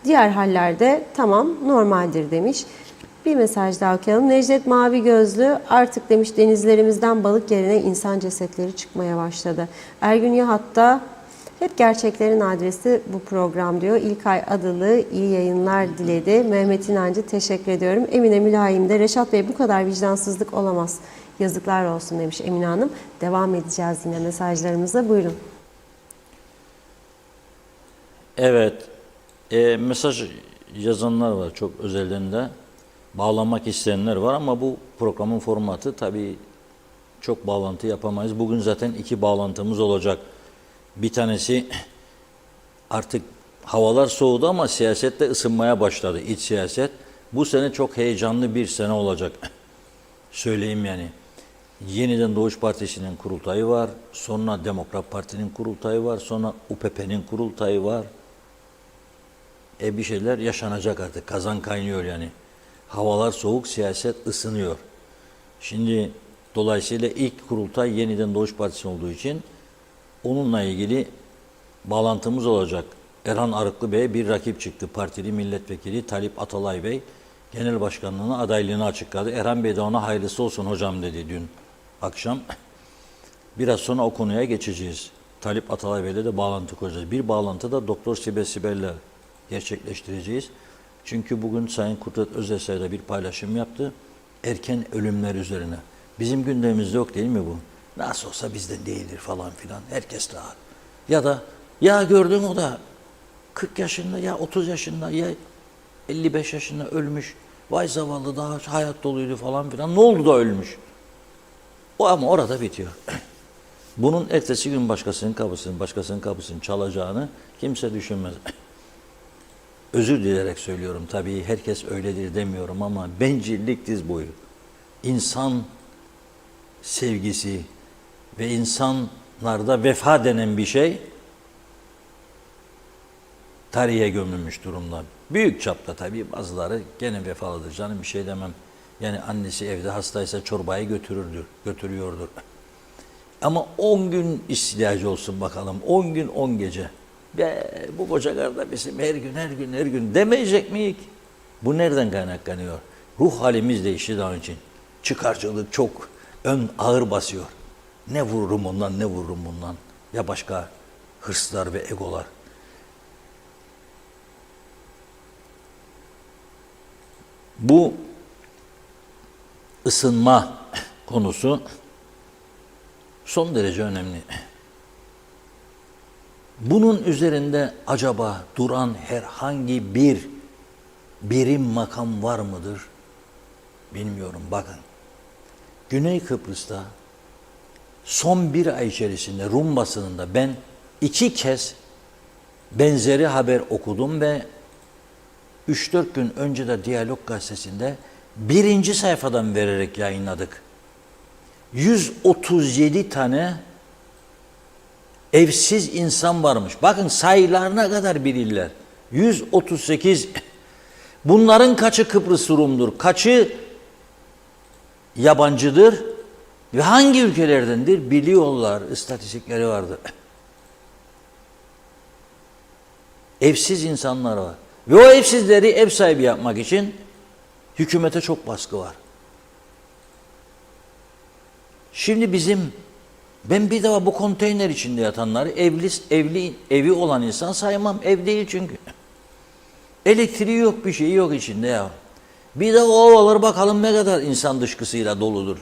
Diğer hallerde tamam normaldir demiş. Bir mesaj daha okuyalım. Necdet Mavi Gözlü, artık demiş denizlerimizden balık yerine insan cesetleri çıkmaya başladı. Ergün Yahat'ta hep gerçeklerin adresi bu program diyor. İlkay Adalı iyi yayınlar diledi. Mehmet İnancı teşekkür ediyorum. Emine Mülayim'de Reşat Bey bu kadar vicdansızlık olamaz. Yazıklar olsun demiş Emine Hanım. Devam edeceğiz yine mesajlarımıza. Buyurun. Evet, mesaj yazanlar var çok özelinde. Bağlanmak isteyenler var ama bu programın formatı tabii çok bağlantı yapamayız. Bugün zaten 2 bağlantımız olacak. Bir tanesi artık havalar soğudu ama siyasette ısınmaya başladı, iç siyaset. Bu sene çok heyecanlı bir sene olacak. Söyleyeyim yani. Yeniden Doğuş Partisi'nin kurultayı var. Sonra Demokrat Parti'nin kurultayı var. Sonra UPP'nin kurultayı var. Bir şeyler yaşanacak artık. Kazan kaynıyor yani. Havalar soğuk, siyaset ısınıyor. Şimdi dolayısıyla ilk kurultay Yeniden Doğuş Partisi olduğu için onunla ilgili bağlantımız olacak. Erhan Arıklı Bey bir rakip çıktı. Partili milletvekili Talip Atalay Bey genel başkanlığına adaylığını açıkladı. Erhan Bey de ona hayırlısı olsun hocam dedi dün akşam. Biraz sonra o konuya geçeceğiz. Talip Atalay Bey'le de bağlantı kuracağız. Bir bağlantı da Doktor Sibel Sibel'le gerçekleştireceğiz. Çünkü bugün Sayın Kudret Özersay'da bir paylaşım yaptı. Erken ölümler üzerine. Bizim gündemimizde yok değil mi bu? Nasıl olsa bizden değildir falan filan. Herkes rahat. Ya da ya gördün o da 40 yaşında ya 30 yaşında ya 55 yaşında ölmüş. Vay zavallı daha hayat doluydu falan filan. Ne oldu da ölmüş? O ama orada bitiyor. Bunun ertesi gün başkasının kapısını çalacağını kimse düşünmez. Özür dileyerek söylüyorum tabii herkes öyledir demiyorum ama bencillik diz boyu. İnsan sevgisi ve insanlarda vefa denen bir şey tarihe gömülmüş durumda. Büyük çapta tabii bazıları gene vefalıdır canım bir şey demem. Yani annesi evde hastaysa çorbayı götürüyordur. Ama 10 gün istilacı olsun bakalım. 10 gün 10 gece. Bu koca kardeşim her gün demeyecek miyik? Bu nereden kaynaklanıyor? Ruh halimiz değişti daha için. Çıkarcılık çok ağır basıyor. Ne vururum ondan ne vururum bundan. Ya başka hırslar ve egolar. Bu ısınma konusu son derece önemli. Bunun üzerinde acaba duran herhangi bir birim makam var mıdır? Bilmiyorum. Bakın. Güney Kıbrıs'ta son bir ay içerisinde Rum basınında ben 2 kez benzeri haber okudum ve 3-4 gün önce de Diyalog Gazetesi'nde 1. sayfadan vererek yayınladık. 137 tane evsiz insan varmış. Bakın sayılarına kadar bilirler. 138. Bunların kaçı Kıbrıs Rum'dur, kaçı yabancıdır ve hangi ülkelerdendir biliyorlar. İstatistikleri vardır. Evsiz insanlar var. Ve o evsizleri ev sahibi yapmak için hükümete çok baskı var. Şimdi bizim Ben bir daha bu konteyner içinde yatanları evi olan insan saymam. Ev değil çünkü. Elektriği yok, bir şeyi yok içinde ya. Bir de o ovalar bakalım ne kadar insan dışkısıyla doludur.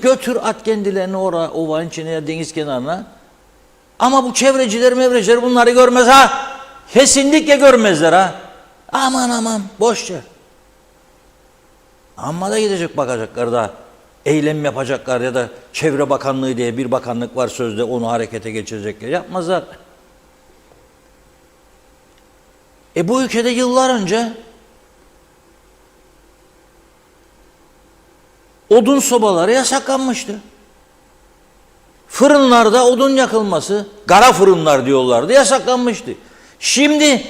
Götür at kendilerini oraya, ovanın içine ya deniz kenarına. Ama bu çevreciler bunları görmez ha. Kesinlikle görmezler ha. Aman aman boş ver. Amma da gidecek bakacaklar da eylem yapacaklar ya da Çevre Bakanlığı diye bir bakanlık var sözde onu harekete geçirecekler. Yapmazlar. Bu ülkede yıllar önce odun sobaları yasaklanmıştı. Fırınlarda odun yakılması, kara fırınlar diyorlardı, yasaklanmıştı. Şimdi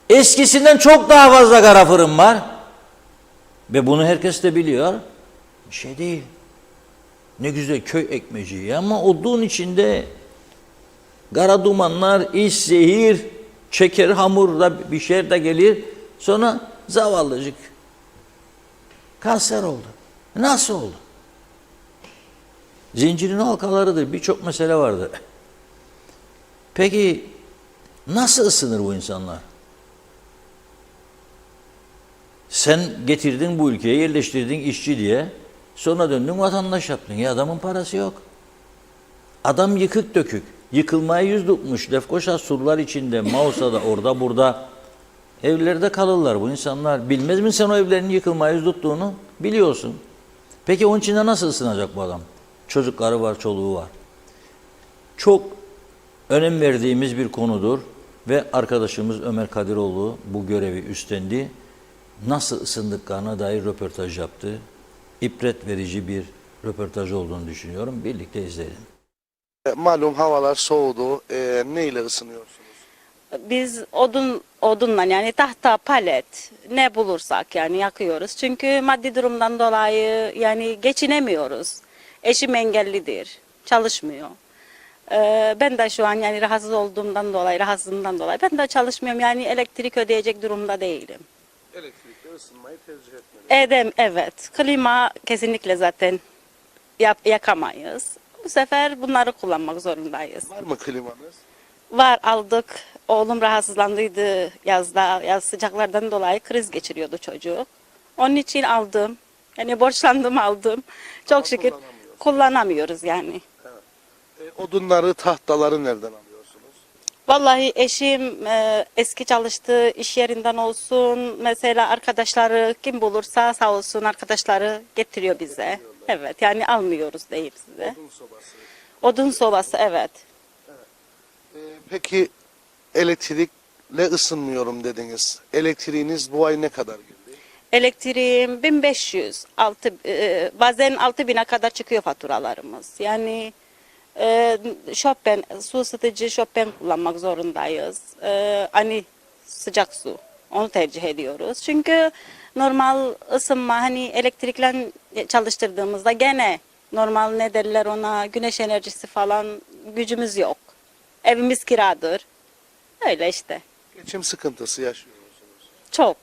eskisinden çok daha fazla kara fırın var. Ve bunu herkes de biliyor. Bir şey değil. Ne güzel köy ekmeciği ama odun içinde kara dumanlar, iş, zehir, çeker hamurda bir şey de gelir. Sonra zavallıcık kanser oldu. Nasıl oldu? Zincirin halkalarıdır. Birçok mesele vardı. Peki nasıl ısınır bu insanlar? Sen getirdin bu ülkeye, yerleştirdin işçi diye. Sonra döndün vatandaş yaptın. Ya adamın parası yok. Adam yıkık dökük. Yıkılmaya yüz tutmuş. Lefkoşa surlar içinde, Mausa'da, orada, burada. Evlerde kalırlar bu insanlar. Bilmez mi sen o evlerin yıkılmaya yüz tuttuğunu? Biliyorsun. Peki onun içinde nasıl ısınacak bu adam? Çocukları var, çoluğu var. Çok önem verdiğimiz bir konudur. Ve arkadaşımız Ömer Kadiroğlu bu görevi üstlendi. Nasıl ısındıklarına dair röportaj yaptı. İbret verici bir röportaj olduğunu düşünüyorum. Birlikte izleyelim. Malum havalar soğudu. Ne ile ısınıyorsunuz? Biz odunla yani tahta, palet ne bulursak yani yakıyoruz. Çünkü maddi durumdan dolayı yani geçinemiyoruz. Eşim engellidir, çalışmıyor. Ben de şu an yani rahatsızlığımdan dolayı ben de çalışmıyorum. Yani elektrik ödeyecek durumda değilim. Elektrikle ısınmayı tercih etmeliyiz. Evet, klima kesinlikle zaten yakamayız. Bu sefer bunları kullanmak zorundayız. Var mı klimanız? Var, aldık. Oğlum rahatsızlandıydı yazda. Yaz sıcaklardan dolayı kriz geçiriyordu çocuk. Onun için aldım. Yani borçlandım aldım. Çok şükür kullanamıyoruz yani. Odunları, tahtaları nereden alıyorsunuz? Vallahi eşim eski çalıştığı iş yerinden olsun. Mesela arkadaşları kim bulursa sağ olsun arkadaşları getiriyor bize. Evet yani almıyoruz değil size. Odun sobası. Odun sobası evet. Peki elektrikle ısınmıyorum dediniz. Elektriğiniz bu ay ne kadar geldi? Elektriğim 1500, bazen 6000'e kadar çıkıyor faturalarımız. Yani Chopin, su ısıtıcı Chopin kullanmak zorundayız. Hani sıcak su, onu tercih ediyoruz. Çünkü normal ısınma hani elektrikle çalıştırdığımızda gene normal ne derler ona güneş enerjisi falan gücümüz yok. Evimiz kiradır. Öyle işte. Geçim sıkıntısı yaşıyor musunuz? Çok.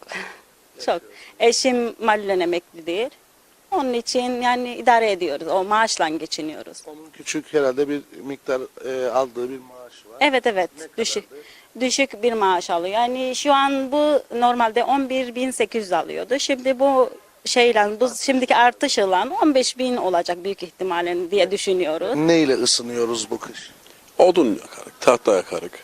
Çok. Eşim mahallen emeklidir. Onun için yani idare ediyoruz. O maaşla geçiniyoruz. Onun küçük herhalde bir miktar aldığı bir maaş var. Evet evet. Ne Düşük. kadardı? Düşük bir maaş alıyor. Yani şu an bu normalde 11.800 alıyordu. Şimdi bu bu şimdiki artışla 15.000 olacak büyük ihtimalle diye düşünüyoruz. Ne ile ısınıyoruz bu kış? Odun yakarık, tahta yakarık.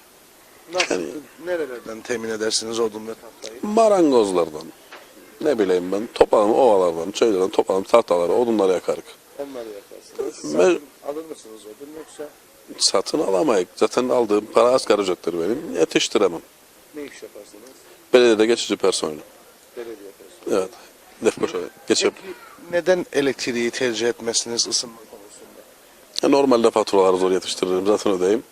Nasıl, Yani- nerelerden temin edersiniz odun ve tahtayı? Marangozlardan, ne bileyim ben, toplarım ovalardan, çaylardan toplarım tahtaları, odunları yakarık. Onları yaparsınız. Me- Alır mısınız odun yoksa Satın alamayık. Zaten aldığım para asgari ücrettir benim. Yetiştiremem. ne iş yaparsınız? Belediyede geçici personelim. Belediye personeli. Evet. Lefkoşa'ya geçip. Peki neden elektriği tercih etmezsiniz ısınma konusunda? Normalde faturaları zor yetiştiririm, zaten ödeyim.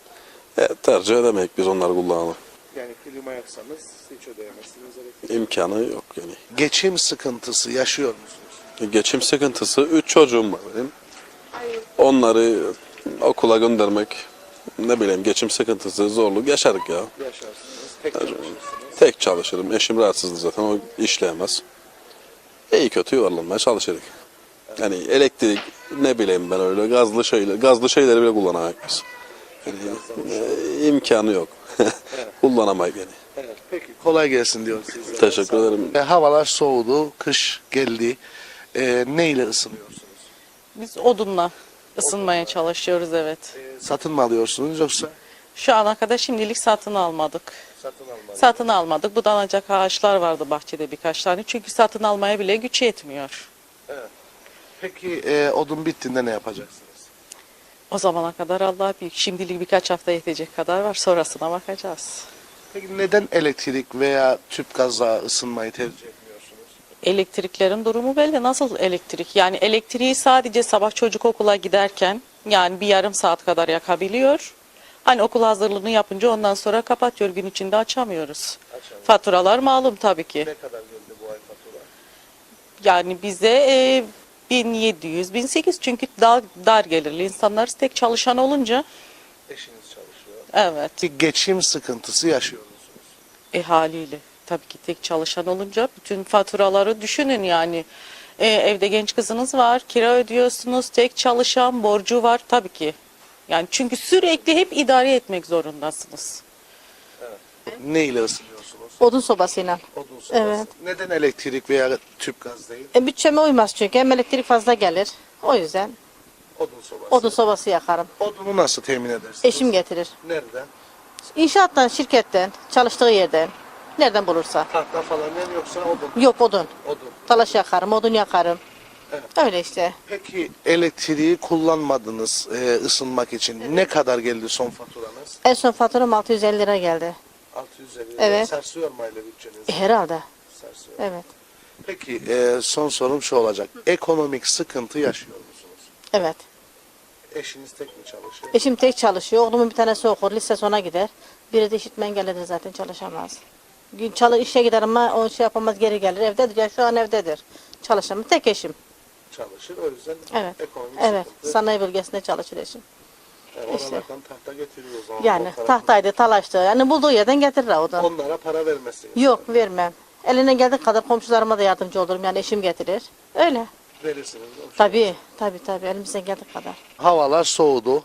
Tercih edemeyiz biz onları kullanalım. Yani klima yaksanız hiç ödeyemezsiniz elektriği. İmkanı yok yani. Geçim sıkıntısı yaşıyor musunuz? Geçim sıkıntısı, 3 çocuğum var benim. Onları okula göndermek, ne bileyim geçim sıkıntısı, zorluk yaşarık ya. Yaşarsınız. Tek çalışırsınız. Tek çalışırım. Eşim rahatsızdı zaten. O işleyemez. İyi kötü yuvarlanmaya çalışırız. Yani elektrik ne bileyim ben öyle gazlı şeyleri bile kullanamayız biz. Yani, imkanı yok. Kullanamayız yani. Evet, peki kolay gelsin diyoruz sizlere. Teşekkür ederim. Havalar soğudu, kış geldi. Neyle ısınıyorsunuz? Biz odunla ısınmaya çalışıyoruz, evet. Satın mı alıyorsunuz yoksa? Şu ana kadar şimdilik satın almadık. Satın almadınız. Satın almadık. Budanacak ağaçlar vardı bahçede birkaç tane. Çünkü satın almaya bile güç yetmiyor. Peki odun bittiğinde ne yapacaksınız? O zamana kadar Allah büyük. Şimdilik birkaç hafta yetecek kadar var. Sonrasına bakacağız. Peki neden elektrik veya tüp gazla ısınmayı tercih etmiyorsunuz? Elektriklerin durumu belli. Nasıl elektrik? Yani elektriği sadece sabah çocuk okula giderken yani bir yarım saat kadar yakabiliyor. Hani okul hazırlığını yapınca ondan sonra kapatıyor. Gün içinde açamıyoruz. Faturalar malum tabii ki. Ne kadar geldi bu ay fatura? Yani bize 1700, 1800 çünkü dar gelirli insanlar tek çalışan olunca Eşiniz çalışıyor. evet Peki geçim sıkıntısı yaşıyor musunuz? haliyle tabii ki tek çalışan olunca bütün faturaları düşünün yani. Evde genç kızınız var, kira ödüyorsunuz, tek çalışan borcu var tabii ki. Yani çünkü sürekli hep idare etmek zorundasınız. Neyle ısınıyorsunuz? Odun sobasıyla. Odun sobası. Evet. Neden elektrik veya tüp gaz değil? Bütçeme uymaz çünkü hem elektrik fazla gelir. O yüzden Odun sobası. odun sobası yakarım. Odunu nasıl temin edersiniz? Eşim getirir. Nereden? İnşaattan, şirketten, çalıştığı yerden. Nereden bulursa. Tahta falan yani yoksa odun? Yok odun. Odun. Talaş yakarım, odun yakarım. Öyle işte. Peki elektriği kullanmadınız ısınmak için. Ne kadar geldi son faturanız? En son faturam 650 lira geldi. 650 lira. Evet. Sarsıyor mu aile bütçenizi? Herhalde. Sarsıyor. Evet. Peki son sorum şu olacak. Ekonomik sıkıntı yaşıyor musunuz? Evet. Eşiniz tek mi çalışıyor? Eşim tek çalışıyor. Oğlumun bir tanesi okur. Lise sona gider. Biri de işitme engellidir zaten çalışamaz. Gün işe gider ama o şey yapamaz geri gelir. Evdedir ya şu an evdedir. Çalışamaz. Tek eşim. Çalışır. O yüzden Evet. ekonomik Evet. sıkıntı. Sanayi bölgesinde çalışır eşim. işte. Oralardan tahta getiriyor o zaman. Yani o taraftan. tahtaydı, talaştı. Yani bulduğu yerden getirir o da. Onlara para vermezsiniz. Yok vermem. Eline geldiği kadar komşularıma da yardımcı olurum. Yani eşim getirir. Öyle. Verirsiniz. değil mi? Tabii. Elimizden geldiği kadar. Havalar soğudu.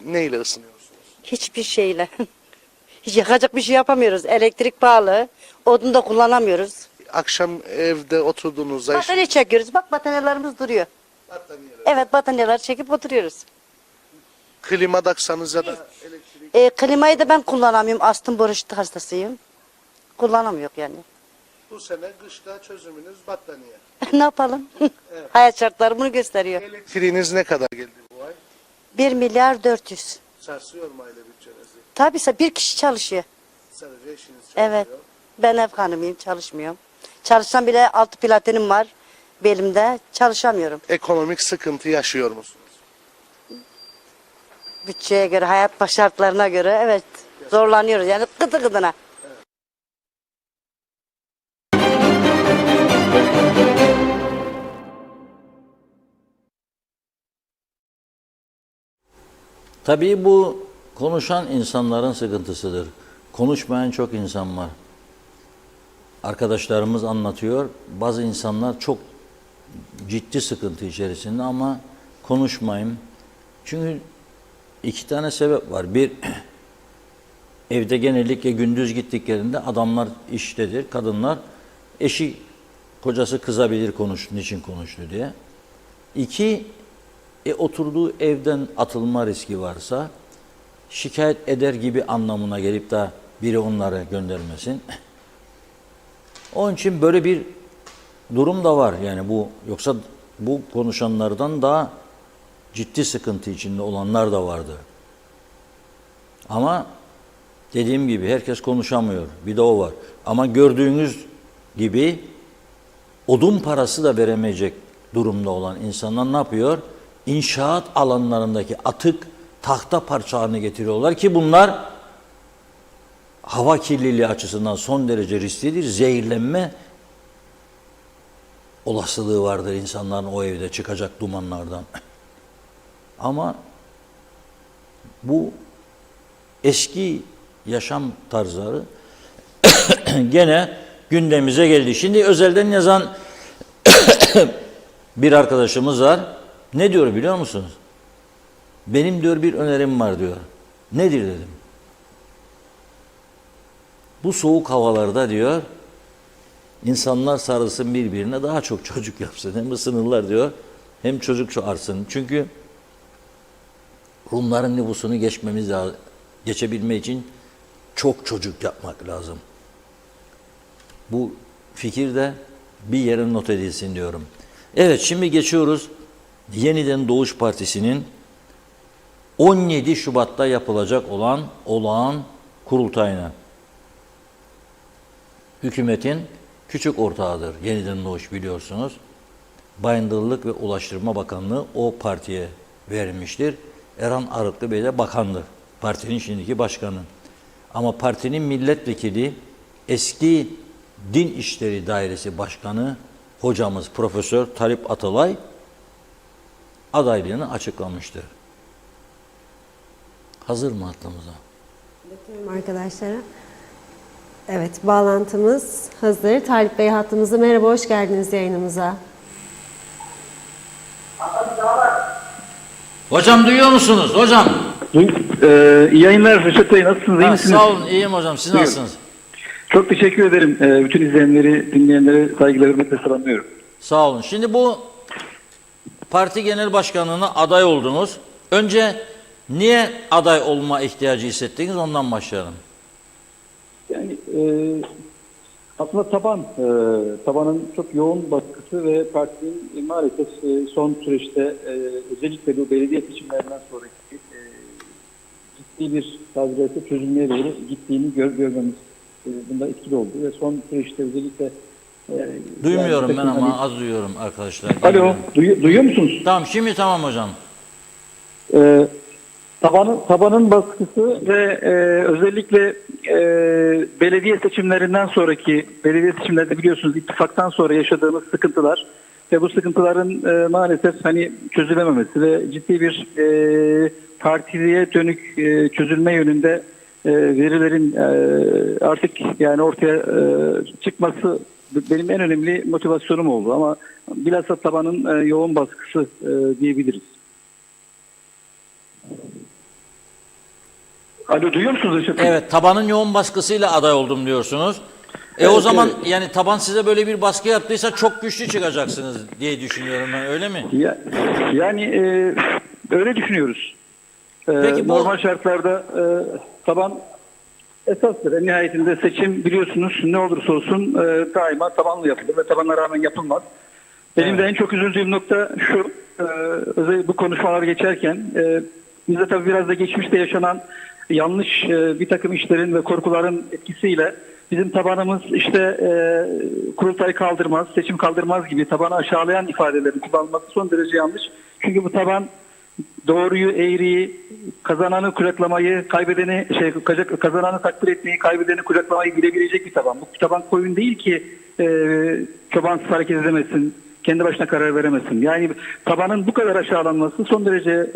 Neyle ısınıyorsunuz? Hiçbir şeyle. Hiç yakacak bir şey yapamıyoruz. Elektrik pahalı. Odun da kullanamıyoruz. Akşam evde oturduğunuzda Battaniye çekiyoruz. Bak battaniyelerimiz duruyor. Evet battaniyeler çekip oturuyoruz. klima taksanız ya da elektrik. Klimayı da ben kullanamıyorum. Astım boruş hastasıyım. Kullanamıyor yani. Bu sene kışta çözümünüz battaniye. Ne yapalım? Hayat şartları bunu gösteriyor. Elektriğiniz ne kadar geldi bu ay? 1 milyar 400. Sarsıyor mu aile bütçenizi? Tabii bir kişi çalışıyor. Sadece eşiniz çalışıyor. Evet. Ben ev hanımıyım. Çalışmıyorum. Çalışsam bile altı platinim var belimde. Çalışamıyorum. Ekonomik sıkıntı yaşıyor musunuz? Bütçeye göre, hayat şartlarına göre evet zorlanıyoruz. Yani gıdı gıdına. Tabii bu konuşan insanların sıkıntısıdır. Konuşmayan çok insan var. Arkadaşlarımız anlatıyor. Bazı insanlar çok ciddi sıkıntı içerisinde ama konuşmayayım. Çünkü iki tane sebep var. Bir, evde genellikle gündüz gittiklerinde adamlar iştedir, kadınlar eşi, kocası kızabilir niçin konuştu diye. İki, oturduğu evden atılma riski varsa şikayet eder gibi anlamına gelip de biri onları göndermesin. Onun için böyle bir durum da var yani bu, yoksa bu konuşanlardan daha ciddi sıkıntı içinde olanlar da vardı. Ama dediğim gibi herkes konuşamıyor. Bir de o var. Ama gördüğünüz gibi odun parası da veremeyecek durumda olan insanlar ne yapıyor? İnşaat alanlarındaki atık tahta parçalarını getiriyorlar ki bunlar hava kirliliği açısından son derece risklidir. Zehirlenme olasılığı vardır insanların o evde çıkacak dumanlardan. Ama bu eski yaşam tarzları gene gündemimize geldi. Şimdi özelden yazan bir arkadaşımız var. Ne diyor biliyor musunuz? Benim diyor bir önerim var diyor. Nedir dedim. Bu soğuk havalarda diyor insanlar sarılsın birbirine, daha çok çocuk yapsın. Hem ısınırlar diyor hem çocuk çoğarsın. Çünkü Rumların nüfusunu geçebilmek için çok çocuk yapmak lazım. Bu fikir de bir yere not edilsin diyorum. Evet, şimdi geçiyoruz Yeniden Doğuş Partisi'nin 17 Şubat'ta yapılacak olan olağan kurultayına. Hükümetin küçük ortağıdır Yeniden Doğuş, biliyorsunuz. Bayındırlık ve Ulaştırma Bakanlığı o partiye verilmiştir. Erhan Arıklı Bey de bakandır. Partinin şimdiki başkanı. Ama partinin milletvekili, eski Din İşleri Dairesi Başkanı hocamız Profesör Talip Atalay adaylığını açıklamıştır. Hazır mı hattımıza? Bakıyorum arkadaşlara. Evet, bağlantımız hazır. Talip Bey hattımızda. Merhaba, hoş geldiniz yayınımıza. Hocam duyuyor musunuz? Hocam. İyi yayınlar Reşat Bey, nasılsınız? İyi misiniz? Sağ olun, iyiyim hocam. Siz nasılsınız? Çok teşekkür ederim. Bütün izleyenleri, dinleyenlere saygıyla, hürmetle selamlıyorum. Sağ olun. Şimdi bu parti genel başkanlığına aday oldunuz. Önce niye aday olma ihtiyacı hissettiniz? Ondan başlayalım. Yani aslında tabanın çok yoğun baskısı ve partinin maalesef son süreçte özellikle bu belediye seçimlerinden sonraki ciddi bir tazminatı çözülmeye doğru gittiğini görmemiz bunda etkili oldu ve son süreçte özellikle Duymuyorum yani, ben ama hani, az duyuyorum arkadaşlar. Alo, duyuyor musunuz? Tamam, şimdi tamam hocam. Tabanın baskısı ve özellikle belediye seçimlerinden sonraki, belediye seçimlerde biliyorsunuz ittifaktan sonra yaşadığımız sıkıntılar ve bu sıkıntıların maalesef hani çözülememesi ve ciddi bir partiye dönük çözülme yönünde verilerin artık yani ortaya çıkması benim en önemli motivasyonum oldu ama bilhassa tabanın yoğun baskısı diyebiliriz. Alo, duyuyor musunuz Reşat Bey? Evet, tabanın yoğun baskısıyla aday oldum diyorsunuz. O zaman yani taban size böyle bir baskı yaptıysa çok güçlü çıkacaksınız diye düşünüyorum ben, öyle mi? Yani öyle düşünüyoruz. Peki normal şartlarda taban esastır. En nihayetinde seçim biliyorsunuz ne olursa olsun daima tabanlı yapılır ve tabana rağmen yapılmaz. Benim de en çok üzüldüğüm nokta şu, özellikle bu konuşmalar geçerken bizde tabii biraz da geçmişte yaşanan yanlış bir takım işlerin ve korkuların etkisiyle bizim tabanımız işte kurultay kaldırmaz, seçim kaldırmaz gibi tabanı aşağılayan ifadelerin kullanılması son derece yanlış. Çünkü bu taban doğruyu, eğriyi, kazananı kucaklamayı, kazananı takdir etmeyi, kaybedeni kucaklamayı bilebilecek bir taban. Bu taban koyun değil ki çobansız hareket edemesin, kendi başına karar veremesin. Yani tabanın bu kadar aşağılanması son derece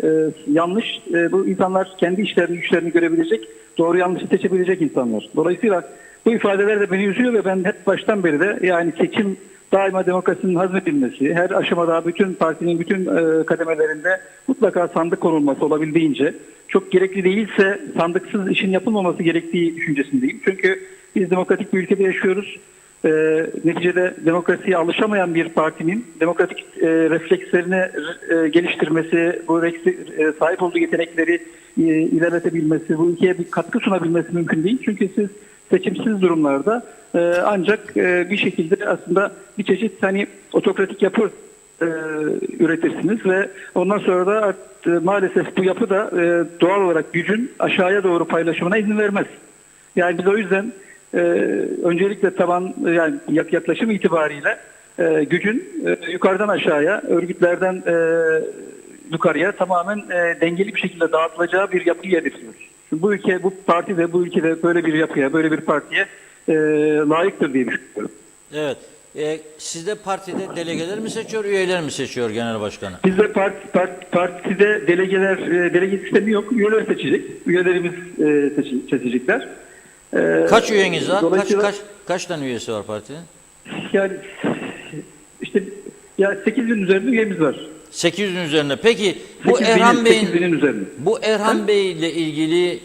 yanlış. Bu insanlar kendi işlerini, güçlerini görebilecek, doğru yanlışı seçebilecek insanlar. Dolayısıyla bu ifadeler de beni üzüyor ve ben hep baştan beri de yani seçim daima demokrasinin hazmedilmesi, her aşamada bütün partinin bütün kademelerinde mutlaka sandık konulması olabildiğince, çok gerekli değilse sandıksız işin yapılmaması gerektiği düşüncesindeyim. Çünkü biz demokratik bir ülkede yaşıyoruz. Neticede demokrasiye alışamayan bir partinin demokratik reflekslerini geliştirmesi, bu sahip olduğu yetenekleri ilerletebilmesi, bu ülkeye bir katkı sunabilmesi mümkün değil. Çünkü siz seçimsiz durumlarda ancak bir şekilde aslında bir çeşit hani otokratik yapı üretirsiniz ve ondan sonra da maalesef bu yapı da doğal olarak gücün aşağıya doğru paylaşımına izin vermez. Yani biz o yüzden öncelikle taban yani yaklaşım itibariyle gücün yukarıdan aşağıya, örgütlerden yukarıya tamamen dengeli bir şekilde dağıtılacağı bir yapıyı hedefliyoruz. Bu ülke, bu parti de bu ülkede böyle bir yapıya, böyle bir partiye layıktır diye düşünüyorum. Evet. Sizde partide delegeler mi seçiyor, üyeler mi seçiyor genel başkanı? Bizde partide delege sistemi yok. Üyeler seçecek. Üyelerimiz seçecekler. Kaç üyeniz var? Dolayısıyla Kaç tane üyesi var partinin? yani işte ya 8.000 üzerinde üyemiz var. 800'ün üzerine. Peki bu 8.000'in Erhan Bey'in 8.000'in üzerinde. bu Erhan Bey ile ilgili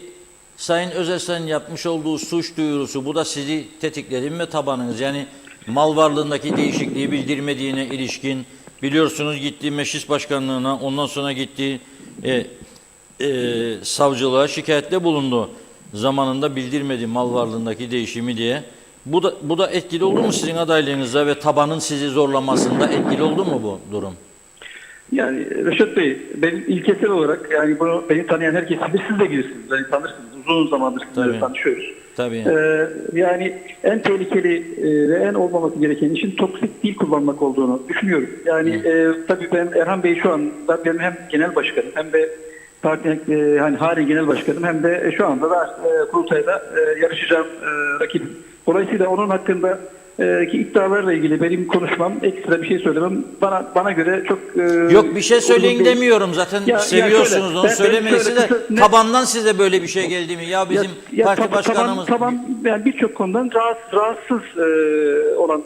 Sayın Özelsen'in yapmış olduğu suç duyurusu, bu da sizi tetikledi mi tabanınız? Yani mal varlığındaki değişikliği bildirmediğine ilişkin, biliyorsunuz gitti meclis başkanlığına, ondan sonra gitti savcılığa şikayette bulundu. Zamanında bildirmedi mal varlığındaki değişimi diye. Bu da etkili oldu mu sizin adaylığınızda ve tabanın sizi zorlamasında etkili oldu mu bu durum? Yani Reşat Bey, benim ilkesel olarak yani bunu beni tanıyan herkes bilir, siz de bilirsiniz. Beni tanırsınız. Uzun zamandır sizinle tanışıyoruz. Tabii. Yani en tehlikeli ve en olmaması gereken işin toksik dil kullanmak olduğunu düşünüyorum. Yani tabii ben Erhan Bey şu anda benim hem genel başkanım hem de partinin hani hali genel başkanım hem de şu anda da kurultayda yarışacağım rakibim. Dolayısıyla onun hakkında ki iddialarla ilgili benim konuşmam, ekstra bir şey söylemem bana göre çok yok bir şey söyleyin uygun değil. demiyorum zaten seviyorsunuz şöyle, onu söylemenizi de şöyle, tabandan size böyle bir şey geldi mi? Ya bizim parti başkanımız taban yani birçok konudan rahatsız olan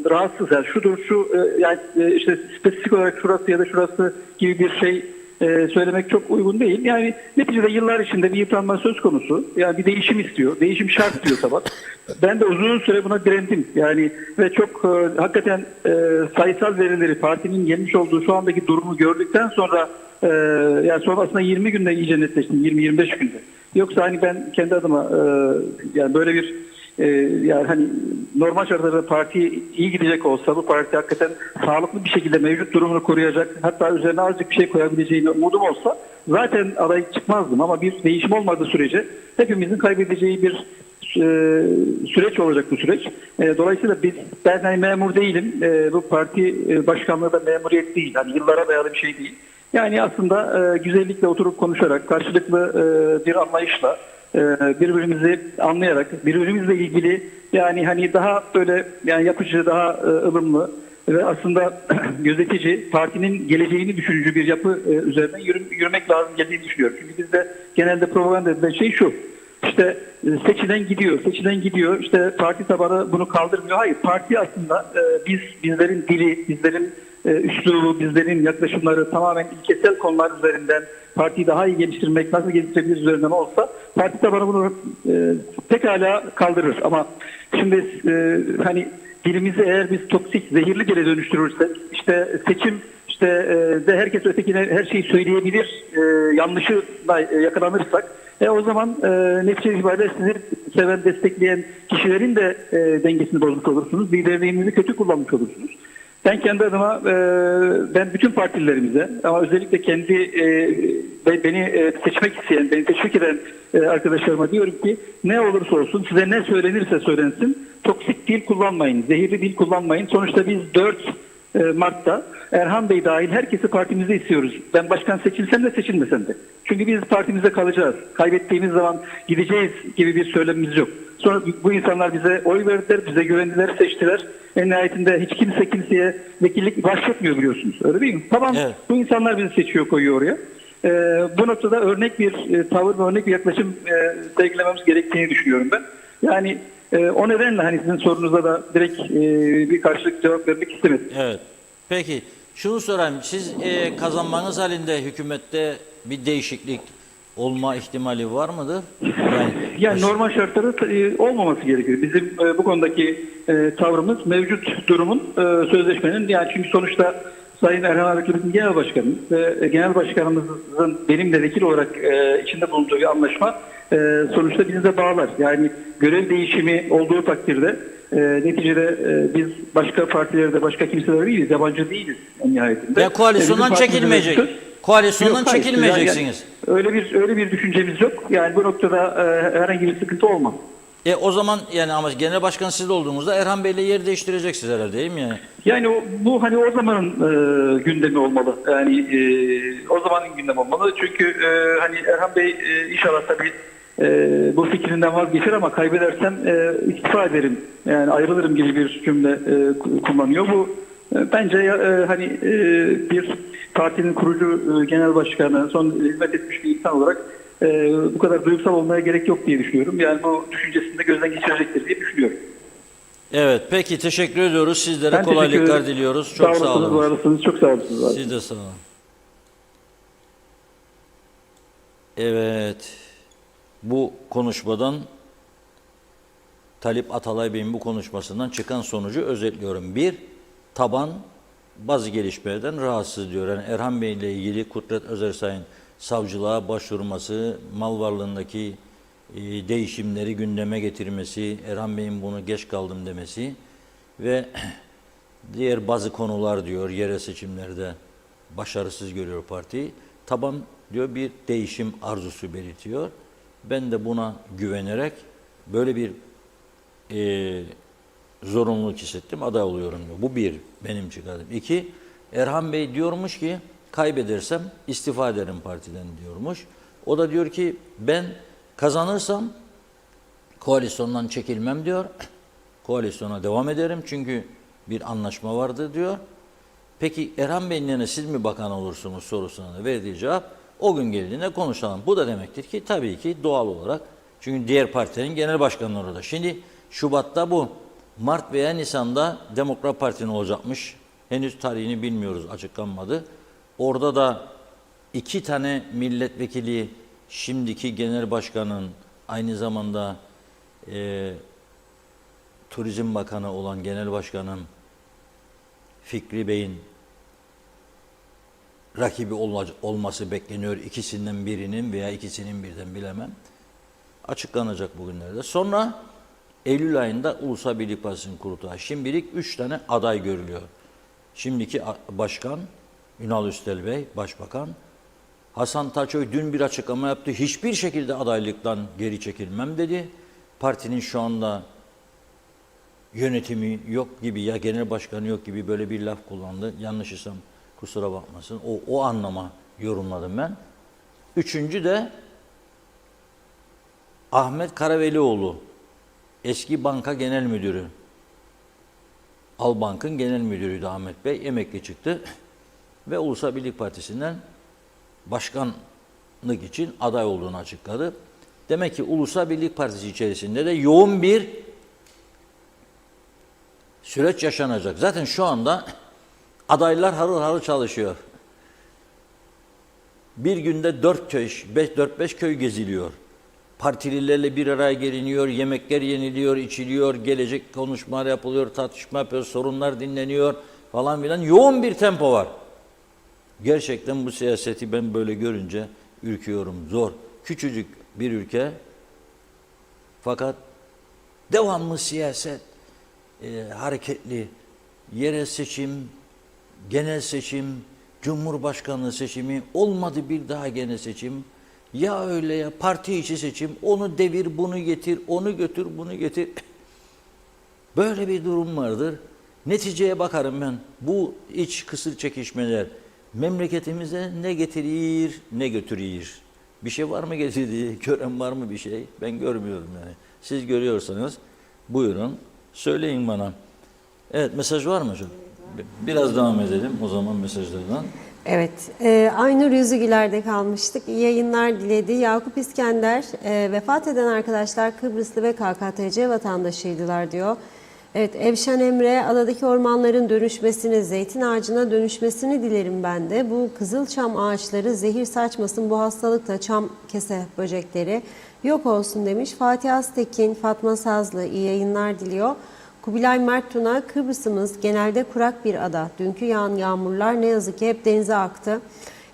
rahatsız yani şudur şu yani işte spesifik olarak şurası ya da şurası gibi bir şey söylemek çok uygun değil. Yani neticede yıllar içinde bir yıpranma söz konusu. Yani bir değişim istiyor. Değişim şart diyor taban. Ben de uzun süre buna direndim. Yani ve çok hakikaten sayısal verileri partinin gelmiş olduğu şu andaki durumu gördükten sonra yani sonrasında 20 günde iyice netleştim. 20-25 günde. Yoksa hani ben kendi adıma yani böyle bir yani hani normal şartlarda parti iyi gidecek olsa bu parti hakikaten sağlıklı bir şekilde mevcut durumunu koruyacak, hatta üzerine azıcık bir şey koyabileceğine umudum olsa zaten aday çıkmazdım, ama bir değişim olmadığı sürece hepimizin kaybedeceği bir süreç olacak bu süreç. Dolayısıyla ben hani memur değilim. Bu parti başkanlığı da memuriyet değil. Yani yıllara dayalı bir şey değil. Yani aslında güzellikle oturup konuşarak, karşılıklı bir anlayışla, birbirimizi anlayarak, birbirimizle ilgili yani hani daha böyle yani yapıcı, daha ılımlı ve aslında gözetici, partinin geleceğini düşünücü bir yapı üzerinden yürümek lazım geldiğini düşünüyorum. Çünkü bizde genelde propaganda edilen şey şu: İşte seçilen gidiyor, işte parti tabanı bunu kaldırmıyor. Hayır, parti aslında bizlerin dili, bizlerin üslubu, bizlerin yaklaşımları tamamen ilkesel konular üzerinden partiyi daha iyi geliştirmek, nasıl geliştirebiliriz üzerinden olsa parti tabanı bunu pekala kaldırır. Ama şimdi hani dilimizi eğer biz toksik, zehirli geri dönüştürürsek, işte seçim de herkes ötekine her şeyi söyleyebilir, yanlışına yakalanırsak o zaman netice itibariyle sizi seven, destekleyen kişilerin de dengesini bozmuş olursunuz. Liderliğinizi kötü kullanmış olursunuz. Ben kendi adıma ben bütün partililerimize ama özellikle kendi beni seçmek isteyen, beni teşvik eden arkadaşlarıma diyorum ki ne olursa olsun, size ne söylenirse söylensin, toksik dil kullanmayın, zehirli dil kullanmayın. Sonuçta biz 4 Mart'ta Erhan Bey dahil herkesi partimizde istiyoruz. Ben başkan seçilsem de seçilmesem de. Çünkü biz partimizde kalacağız. Kaybettiğimiz zaman gideceğiz gibi bir söylemimiz yok. Sonra bu insanlar bize oy verdiler, bize güvendiler, seçtiler. En nihayetinde hiç kimse kimseye vekillik başlatmıyor, biliyorsunuz. Öyle değil mi? Tamam, evet. Bu insanlar bizi seçiyor, koyuyor oraya. Bu noktada örnek bir tavır ve örnek bir yaklaşım sergilememiz gerektiğini düşünüyorum ben. Yani o nedenle hani sizin sorunuza da direkt bir karşılık cevap vermek istemedim. Evet. Peki şunu sorayım. Siz kazanmanız halinde hükümette bir değişiklik olma ihtimali var mıdır? Yani normal şartlarda olmaması gerekiyor. Bizim bu konudaki tavrımız mevcut durumun, sözleşmenin, yani çünkü sonuçta Sayın Erhan Arıklı'nın genel başkanı ve genel başkanımızın benim de vekil olarak içinde bulunduğu bir anlaşma sonuçta bizi de bağlar. Yani görev değişimi olduğu takdirde neticede biz başka partilerde, başka kimseler değiliz, yabancı değiliz en nihayetinde. Ve koalisyondan çekilmeyecek. Koalisyondan çekilmeyeceksiniz. Yani öyle bir düşüncemiz yok. Yani bu noktada herhangi bir sıkıntı olmaz. O zaman yani ama genel başkan siz olduğunuzda Erhan Bey'le yer değiştireceksiniz herhalde, değil mi yani? Yani bu hani o zamanın gündemi olmalı. Yani o zamanın gündemi olmalı. Çünkü hani Erhan Bey inşallah tabii bu fikrinden vazgeçer, ama kaybedersem istifa ederim, yani ayrılırım gibi bir cümle kullanıyor. Bu bence hani bir partinin kurucu genel başkanı, son hizmet etmiş bir insan olarak bu kadar duygusal olmaya gerek yok diye düşünüyorum. Yani bu düşüncesini de gözden geçirecektir diye düşünüyorum. Evet, peki teşekkür ediyoruz. Sizlere Ben teşekkür kolaylıklar ederim. diliyoruz. Çok sağ olasınız, var olun. olasınız. Çok sağ olasınız. Siz de sağ olun. Evet, bu konuşmadan Talip Atalay Bey'in bu konuşmasından çıkan sonucu özetliyorum. Bir, taban bazı gelişmelerden rahatsız diyor. Yani Erhan Bey ile ilgili Kudret Özersay'ın savcılığa başvurması, mal varlığındaki değişimleri gündeme getirmesi, Erhan Bey'in bunu geç kaldım demesi ve diğer bazı konular diyor yerel seçimlerde başarısız görüyor partiyi. Taban diyor bir değişim arzusu belirtiyor. Ben de buna güvenerek böyle bir zorunluluk hissettim, aday oluyorum diyor. Bu bir, benim çıkardım. İki, Erhan Bey diyormuş ki kaybedersem istifa ederim partiden diyormuş. O da diyor ki ben kazanırsam koalisyondan çekilmem diyor. Koalisyona devam ederim çünkü bir anlaşma vardı diyor. Peki Erhan Bey'in yerine siz mi bakan olursunuz sorusuna da verdiği cevap o gün geldiğinde konuşalım. Bu da demektir ki tabii ki doğal olarak çünkü diğer partilerin genel başkanları orada. Şimdi Şubat'ta bu, Mart veya Nisan'da Demokrat Parti'nin olacakmış. Henüz tarihini bilmiyoruz, açıklanmadı. Orada da 2 tane milletvekili şimdiki genel başkanın aynı zamanda Turizm Bakanı olan genel başkanın Fikri Bey'in rakibi olması bekleniyor. İkisinden birinin veya ikisinin birden bilemem. Açıklanacak bugünlerde. Sonra Eylül ayında Ulusal Birlik Partisi'nin kurultayı. Şimdilik 3 tane aday görülüyor. Şimdiki başkan Ünal Üstel Bey, başbakan. Hasan Taçoy dün bir açıklama yaptı. Hiçbir şekilde adaylıktan geri çekilmem dedi. Partinin şu anda yönetimi yok gibi ya genel başkanı yok gibi böyle bir laf kullandı. Yanlış isem kusura bakmasın. O anlama yorumladım ben. Üçüncü de Ahmet Karavelioğlu, eski banka genel müdürü. Albank'ın genel müdürüydü Ahmet Bey. Emekli çıktı ve Ulusal Birlik Partisi'nden başkanlık için aday olduğunu açıkladı. Demek ki Ulusal Birlik Partisi içerisinde de yoğun bir süreç yaşanacak. Zaten şu anda adaylar harıl harıl çalışıyor. Bir günde 4-5 köy geziliyor. Partililerle bir araya geliniyor, yemekler yeniliyor, içiliyor, gelecek konuşmalar yapılıyor, tartışma yapıyor, sorunlar dinleniyor falan filan. Yoğun bir tempo var. Gerçekten bu siyaseti ben böyle görünce ürküyorum. Zor. Küçücük bir ülke fakat devamlı siyaset, hareketli, yerel seçim, genel seçim, cumhurbaşkanlığı seçimi, olmadı bir daha genel seçim. Ya öyle ya parti içi seçim, onu devir, bunu getir, onu götür, bunu getir. Böyle bir durum vardır. Neticeye bakarım ben. Bu iç kısır çekişmeler memleketimize ne getirir, ne götürür. Bir şey var mı getirdiği, gören var mı bir şey? Ben görmüyorum yani. Siz görüyorsanız buyurun, söyleyin bana. Evet, mesaj var mı hocam? Biraz devam edelim o zaman mesajlardan. Evet, Aynur Yüzügüler'de kalmıştık. İyi yayınlar diledi. Yakup İskender, vefat eden arkadaşlar Kıbrıslı ve KKTC vatandaşıydılar diyor. Evet, Evşen Emre, adadaki ormanların dönüşmesini, zeytin ağacına dönüşmesini dilerim ben de. Bu kızılçam ağaçları zehir saçmasın, bu hastalıkla çam kese böcekleri yok olsun demiş. Fatih Aztekin, Fatma Sazlı iyi yayınlar diliyor. Kubilay Mert Tuna, Kıbrıs'ımız genelde kurak bir ada. Dünkü yağan yağmurlar ne yazık ki hep denize aktı.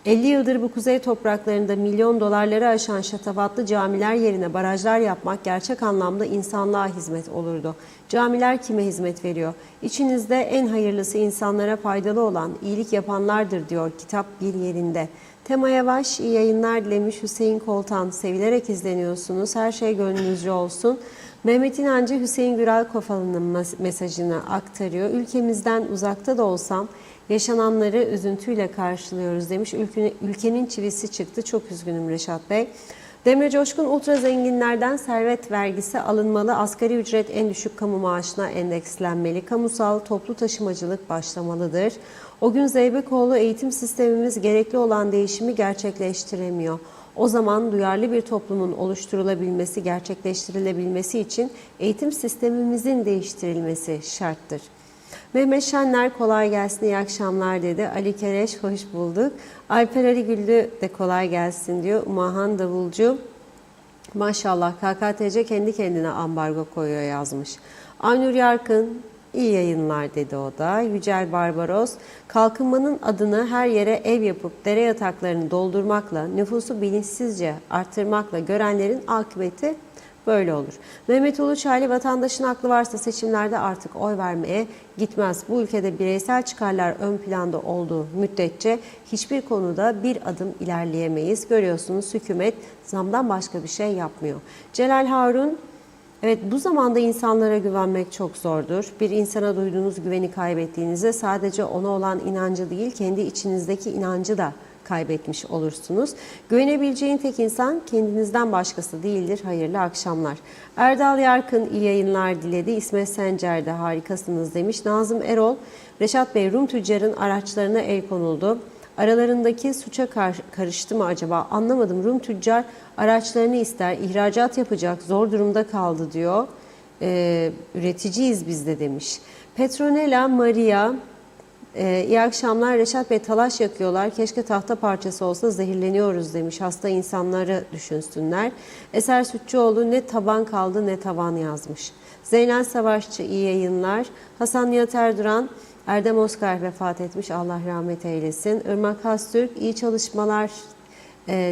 50 yıldır bu kuzey topraklarında milyon dolarları aşan şatafatlı camiler yerine barajlar yapmak gerçek anlamda insanlığa hizmet olurdu. Camiler kime hizmet veriyor? İçinizde en hayırlısı insanlara faydalı olan, iyilik yapanlardır diyor kitap bir yerinde. Tema Yavaş iyi yayınlar dilemiş. Hüseyin Koltan, sevilerek izleniyorsunuz. Her şey gönlünüzce olsun. Mehmet İnancı Hüseyin Güral Kofalı'nın mesajını aktarıyor. Ülkemizden uzakta da olsam yaşananları üzüntüyle karşılıyoruz demiş. Ülkenin çivisi çıktı. Çok üzgünüm Reşat Bey. Demre Coşkun, ultra zenginlerden servet vergisi alınmalı. Asgari ücret en düşük kamu maaşına endekslenmeli. Kamusal toplu taşımacılık başlamalıdır. O gün Zeybekoğlu, eğitim sistemimiz gerekli olan değişimi gerçekleştiremiyor. O zaman duyarlı bir toplumun oluşturulabilmesi, gerçekleştirilebilmesi için eğitim sistemimizin değiştirilmesi şarttır. Mehmet Şenler kolay gelsin, iyi akşamlar dedi. Ali Kereş hoş bulduk. Alper Ali Güllü de kolay gelsin diyor. Umahan Davulcu maşallah KKTC kendi kendine ambargo koyuyor yazmış. Aynur Yarkın iyi yayınlar dedi o da. Yücel Barbaros kalkınmanın adını her yere ev yapıp dere yataklarını doldurmakla, nüfusu bilinçsizce arttırmakla görenlerin akıbeti böyle olur. Mehmet Uluçaylı vatandaşın aklı varsa seçimlerde artık oy vermeye gitmez. Bu ülkede bireysel çıkarlar ön planda olduğu müddetçe hiçbir konuda bir adım ilerleyemeyiz. Görüyorsunuz hükümet zamdan başka bir şey yapmıyor. Celal Harun, evet bu zamanda insanlara güvenmek çok zordur. Bir insana duyduğunuz güveni kaybettiğinizde sadece ona olan inancı değil kendi içinizdeki inancı da kaybetmiş olursunuz. Güvenebileceğin tek insan kendinizden başkası değildir. Hayırlı akşamlar. Erdal Yarkın iyi yayınlar diledi. İsmet Sencer de harikasınız demiş. Nazım Erol, Reşat Bey Rum tüccarın araçlarına el konuldu. Aralarındaki suça karıştı mı acaba? Anlamadım. Rum tüccar araçlarını ister, ihracat yapacak, zor durumda kaldı diyor. Üreticiyiz biz de demiş. Petronella Maria, iyi akşamlar. Reşat Bey talaş yakıyorlar. Keşke tahta parçası olsa zehirleniyoruz demiş. Hasta insanları düşünsünler. Eser Sütçüoğlu ne taban kaldı ne tavan yazmış. Zeynel Savaşçı iyi yayınlar. Hasan Nihat Erduran, Erdem Oskar vefat etmiş. Allah rahmet eylesin. Irmak Hastürk iyi çalışmalar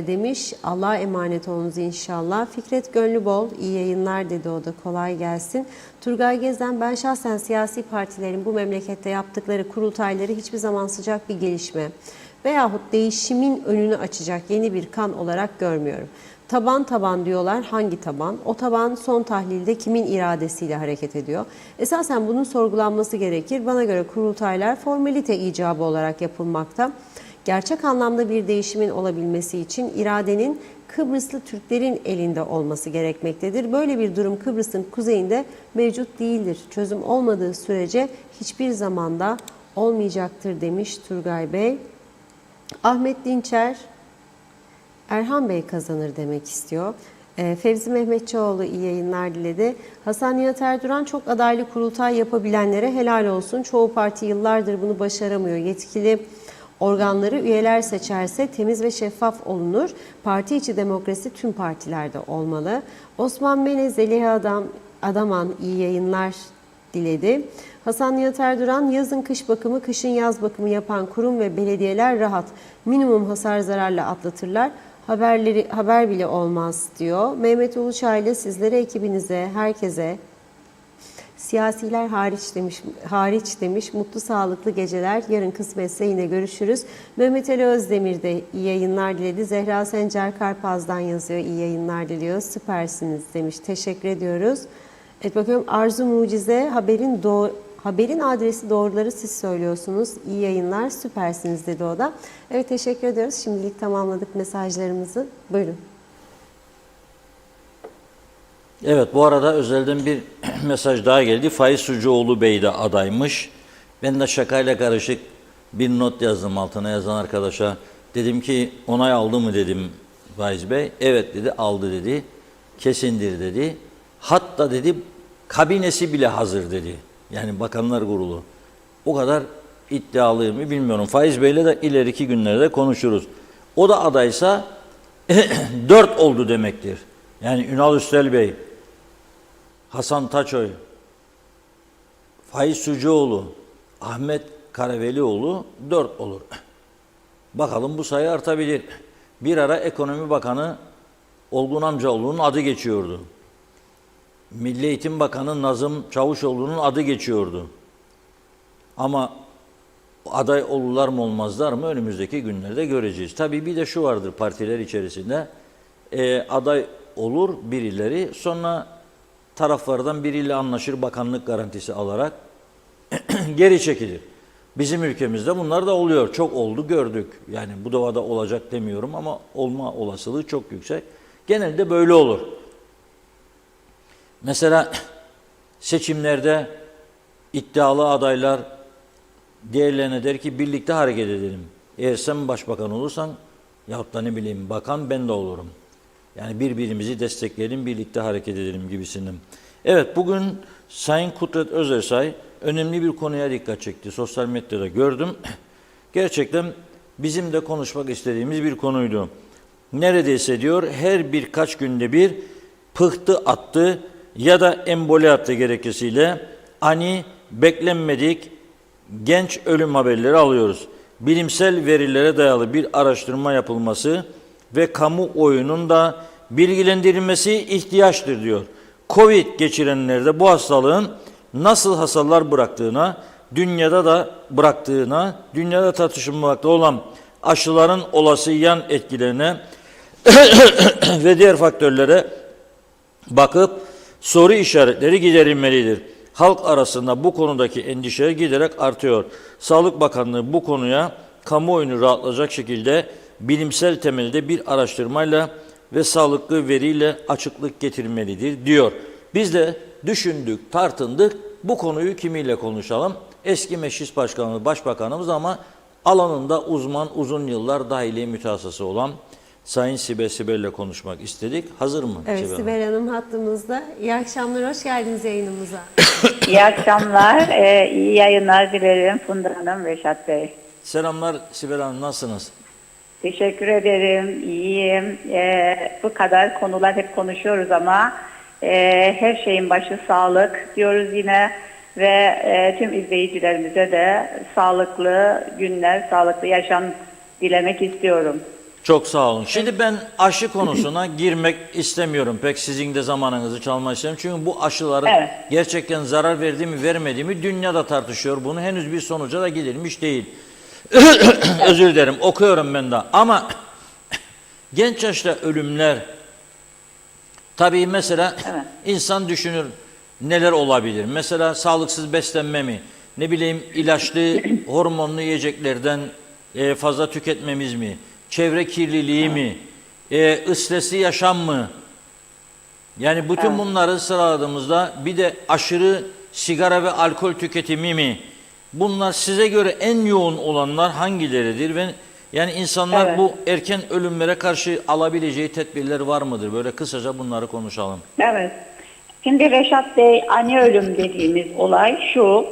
demiş. Allah'a emanet olunuz inşallah. Fikret Gönlübol iyi yayınlar dedi o da kolay gelsin. Turgay Gezen ben şahsen siyasi partilerin bu memlekette yaptıkları kurultayları hiçbir zaman sıcak bir gelişme veyahut değişimin önünü açacak yeni bir kan olarak görmüyorum. Taban taban diyorlar. Hangi taban? O taban son tahlilde kimin iradesiyle hareket ediyor? Esasen bunun sorgulanması gerekir. Bana göre kurultaylar formalite icabı olarak yapılmakta. Gerçek anlamda bir değişimin olabilmesi için iradenin Kıbrıslı Türklerin elinde olması gerekmektedir. Böyle bir durum Kıbrıs'ın kuzeyinde mevcut değildir. Çözüm olmadığı sürece hiçbir zamanda olmayacaktır demiş Turgay Bey. Ahmet Dinçer, Erhan Bey kazanır demek istiyor. Fevzi Mehmetçioğlu iyi yayınlar diledi. Hasan Nihat Erduran çok adaylı kurultay yapabilenlere helal olsun. Çoğu parti yıllardır bunu başaramıyor. Yetkili organları üyeler seçerse temiz ve şeffaf olunur. Parti içi demokrasi tüm partilerde olmalı. Osman Mene, Zeliha Adaman iyi yayınlar diledi. Hasan Nihat Erduran, yazın kış bakımı, kışın yaz bakımı yapan kurum ve belediyeler rahat. Minimum hasar zararla atlatırlar. Haber bile olmaz diyor. Mehmet Uluçaylı sizlere, ekibinize, herkese siyasiler hariç demiş. Mutlu sağlıklı geceler. Yarın kısmetse yine görüşürüz. Mehmet Ali Özdemir de iyi yayınlar diledi. Zehra Sencer Karpaz'dan yazıyor. İyi yayınlar diliyor. Süpersiniz demiş. Teşekkür ediyoruz. Evet bakıyorum Arzu Mucize haberin adresi doğruları siz söylüyorsunuz. İyi yayınlar. Süpersiniz dedi o da. Evet teşekkür ediyoruz. Şimdilik tamamladık mesajlarımızı. Buyurun. Evet bu arada özelden bir mesaj daha geldi. Faiz Sucuoğlu Bey de adaymış. Ben de şakayla karışık bir not yazdım altına yazan arkadaşa. Dedim ki onay aldı mı dedim Faiz Bey. Evet dedi, aldı dedi. Kesindir dedi. Hatta dedi kabinesi bile hazır dedi. Yani Bakanlar Kurulu. O kadar iddialıyım mı bilmiyorum. Faiz Bey'le de ileriki günlerde konuşuruz. O da adaysa 4 oldu demektir. Yani Ünal Üstel Bey, Hasan Taçoy, Faiz Sucuoğlu, Ahmet Karavelioğlu 4 olur. Bakalım bu sayı artabilir. Bir ara Ekonomi Bakanı Olgun Amcaoğlu'nun adı geçiyordu. Milli Eğitim Bakanı Nazım Çavuşoğlu'nun adı geçiyordu. Ama aday olurlar mı olmazlar mı önümüzdeki günlerde göreceğiz. Tabii bir de şu vardır partiler içerisinde. Aday olur birileri, sonra taraflardan biriyle anlaşır bakanlık garantisi alarak geri çekilir. Bizim ülkemizde bunlar da oluyor. Çok oldu gördük. Yani bu davada olacak demiyorum ama olma olasılığı çok yüksek. Genelde böyle olur. Mesela seçimlerde iddialı adaylar diğerlerine der ki birlikte hareket edelim. Eğer sen başbakan olursan Yahut da ne bileyim bakan ben de olurum. Yani birbirimizi destekleyelim, birlikte hareket edelim gibisinden. Evet, bugün Sayın Kudret Özersay önemli bir konuya dikkat çekti. Sosyal medyada gördüm. Gerçekten bizim de konuşmak istediğimiz bir konuydu. Neredeyse diyor her birkaç günde bir pıhtı attı ya da emboli attı gerekçesiyle ani beklenmedik genç ölüm haberleri alıyoruz. Bilimsel verilere dayalı bir araştırma yapılması ve kamuoyunun da bilgilendirilmesi ihtiyaçtır diyor. Covid geçirenlerde bu hastalığın nasıl hasarlar bıraktığına, dünyada tartışılmakta olan aşıların olası yan etkilerine ve diğer faktörlere bakıp soru işaretleri giderilmelidir. Halk arasında bu konudaki endişe giderek artıyor. Sağlık Bakanlığı bu konuya kamuoyunu rahatlayacak şekilde bilimsel temelde bir araştırmayla ve sağlıklı veriyle açıklık getirmelidir diyor. Biz de düşündük, tartındık. Bu konuyu kimiyle konuşalım? Eski Meclis Başkanımız, Başbakanımız ama alanında uzman, uzun yıllar dahiliye mütehassısı olan Sayın Sibel'le konuşmak istedik. Hazır mı? Evet, Sibel Hanım hattımızda. İyi akşamlar, hoş geldiniz yayınımıza. İyi akşamlar, iyi yayınlar dilerim Funda Hanım, Reşat Bey. Selamlar Sibel Hanım, nasılsınız? Teşekkür ederim, iyiyim. Bu kadar konular hep konuşuyoruz ama her şeyin başı sağlık diyoruz yine ve tüm izleyicilerimize de sağlıklı günler, sağlıklı yaşam dilemek istiyorum. Çok sağ olun. Şimdi ben aşı konusuna girmek istemiyorum. Pek sizin de zamanınızı çalmak istemiyorum. Çünkü bu aşıların gerçekten zarar verdiği mi vermediği mi dünyada tartışıyor. Bunu henüz bir sonuca da gidilmiş değil. Özür dilerim, okuyorum ben de. Ama genç yaşta ölümler, tabii mesela insan düşünür neler olabilir. Mesela sağlıksız beslenme mi? Ne bileyim ilaçlı, hormonlu yiyeceklerden fazla tüketmemiz mi? Çevre kirliliği mi? Stresli yaşam mı? Yani bütün bunları sıraladığımızda bir de aşırı sigara ve alkol tüketimi mi? Bunlar size göre en yoğun olanlar hangileridir? Ve yani insanlar bu erken ölümlere karşı alabileceği tedbirler var mıdır? Böyle kısaca bunları konuşalım. Evet. Şimdi Reşat Bey, ani ölüm dediğimiz olay şu,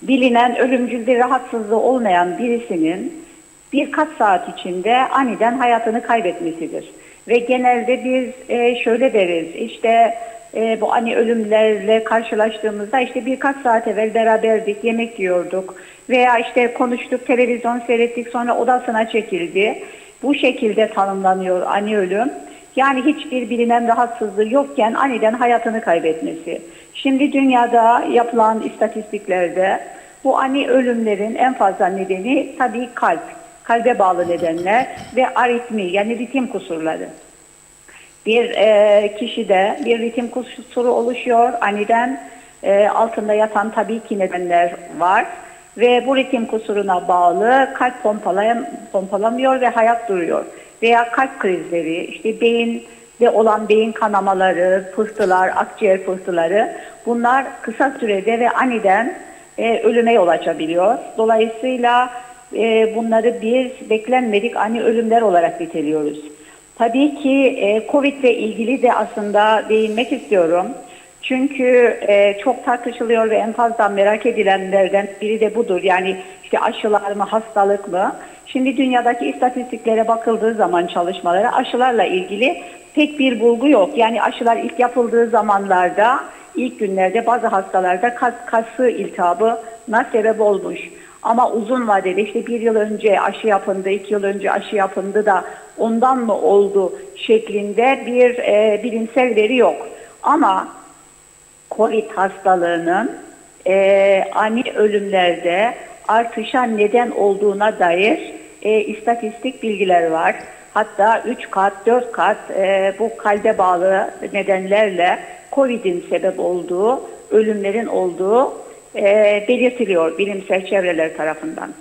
bilinen ölümcül bir rahatsızlığı olmayan birisinin birkaç saat içinde aniden hayatını kaybetmesidir. Ve genelde biz şöyle deriz, işte bu ani ölümlerle karşılaştığımızda işte birkaç saat evvel beraberdik, yemek yiyorduk veya işte konuştuk, televizyon seyrettik, sonra odasına çekildi. Bu şekilde tanımlanıyor ani ölüm. Yani hiçbir bilinen rahatsızlığı yokken aniden hayatını kaybetmesi. Şimdi dünyada yapılan istatistiklerde bu ani ölümlerin en fazla nedeni tabii kalbe bağlı nedenler ve aritmi yani ritim kusurları. Bir kişide bir ritim kusuru oluşuyor. Aniden altında yatan tabii ki nedenler var. Ve bu ritim kusuruna bağlı kalp pompalamıyor ve hayat duruyor. Veya kalp krizleri, işte beyinde olan beyin kanamaları, pıhtılar, akciğer pıhtıları bunlar kısa sürede ve aniden ölüme yol açabiliyor. Dolayısıyla bunları biz beklenmedik ani ölümler olarak niteliyoruz. Tabii ki Covid ile ilgili de aslında değinmek istiyorum. Çünkü çok tartışılıyor ve en fazla merak edilenlerden biri de budur. Yani işte aşılar mı, hastalık mı? Şimdi dünyadaki istatistiklere bakıldığı zaman çalışmalara aşılarla ilgili pek bir bulgu yok. Yani aşılar ilk yapıldığı zamanlarda, ilk günlerde bazı hastalarda kası iltihabına sebep olmuş. Ama uzun vadede işte 1 yıl önce aşı yapıldı, 2 yıl önce aşı yapıldı da ondan mı oldu şeklinde bir bilimsel veri yok. Ama Covid hastalığının ani ölümlerde artışa neden olduğuna dair istatistik bilgiler var. Hatta 3 kat, 4 kat bu kalbe bağlı nedenlerle Covid'in sebep olduğu, ölümlerin olduğu belirtiliyor bilimsel çevreler tarafından.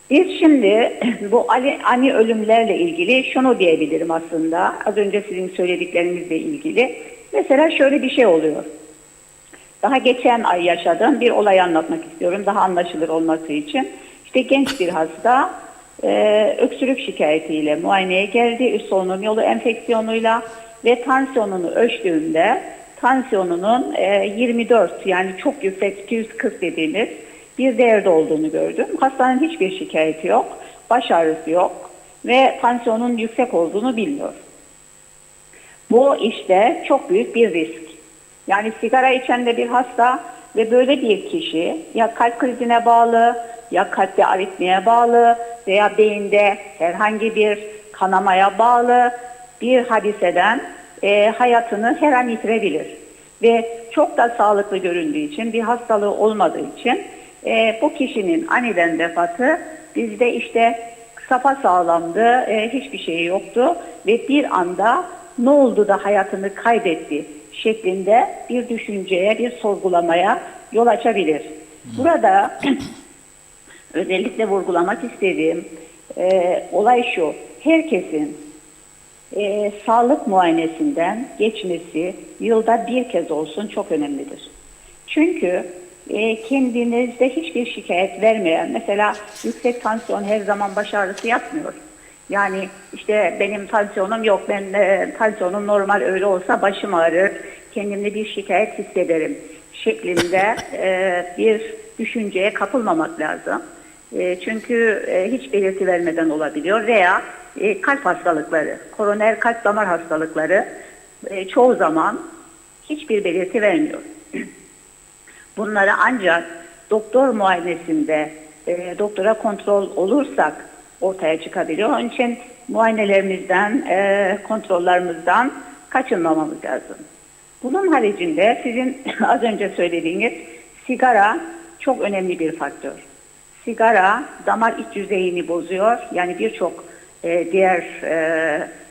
Biz şimdi bu ani ölümlerle ilgili şunu diyebilirim aslında. Az önce sizin söylediklerinizle ilgili. Mesela şöyle bir şey oluyor. Daha geçen ay yaşadığım bir olay anlatmak istiyorum. Daha anlaşılır olması için. İşte genç bir hasta öksürük şikayetiyle muayeneye geldi. Üst solunum yolu enfeksiyonuyla ve tansiyonunu ölçtüğümde tansiyonunun 24 yani çok yüksek 240 dediğimiz bir değerde olduğunu gördüm. Hastanın hiçbir şikayeti yok, baş ağrısı yok ve tansiyonun yüksek olduğunu bilmiyor. Bu işte çok büyük bir risk. Yani sigara içen de bir hasta ve böyle bir kişi ya kalp krizine bağlı, ya kalpte aritmiye bağlı veya beyinde herhangi bir kanamaya bağlı bir hadiseden hayatını her an yitirebilir. Ve çok da sağlıklı göründüğü için, bir hastalığı olmadığı için bu kişinin aniden vefatı bizde işte sapasağlamdı, hiçbir şey yoktu ve bir anda ne oldu da hayatını kaybetti şeklinde bir düşünceye, bir sorgulamaya yol açabilir. Burada özellikle vurgulamak istediğim olay şu, herkesin sağlık muayenesinden geçmesi yılda bir kez olsun çok önemlidir. Çünkü kendinizde hiçbir şikayet vermeyen, mesela yüksek tansiyon her zaman baş ağrısı yapmıyor. Yani işte benim tansiyonum yok, ben tansiyonum normal öyle olsa başım ağrır, kendimde bir şikayet hissederim şeklinde bir düşünceye kapılmamak lazım. Çünkü hiç belirti vermeden olabiliyor veya kalp hastalıkları, koroner kalp damar hastalıkları çoğu zaman hiçbir belirti vermiyor. Bunları ancak doktor muayenesinde doktora kontrol olursak ortaya çıkabiliyor. Onun için muayenelerimizden, kontrollerimizden kaçınmamamız lazım. Bunun haricinde sizin az önce söylediğiniz sigara çok önemli bir faktör. Sigara damar iç yüzeyini bozuyor. Yani birçok diğer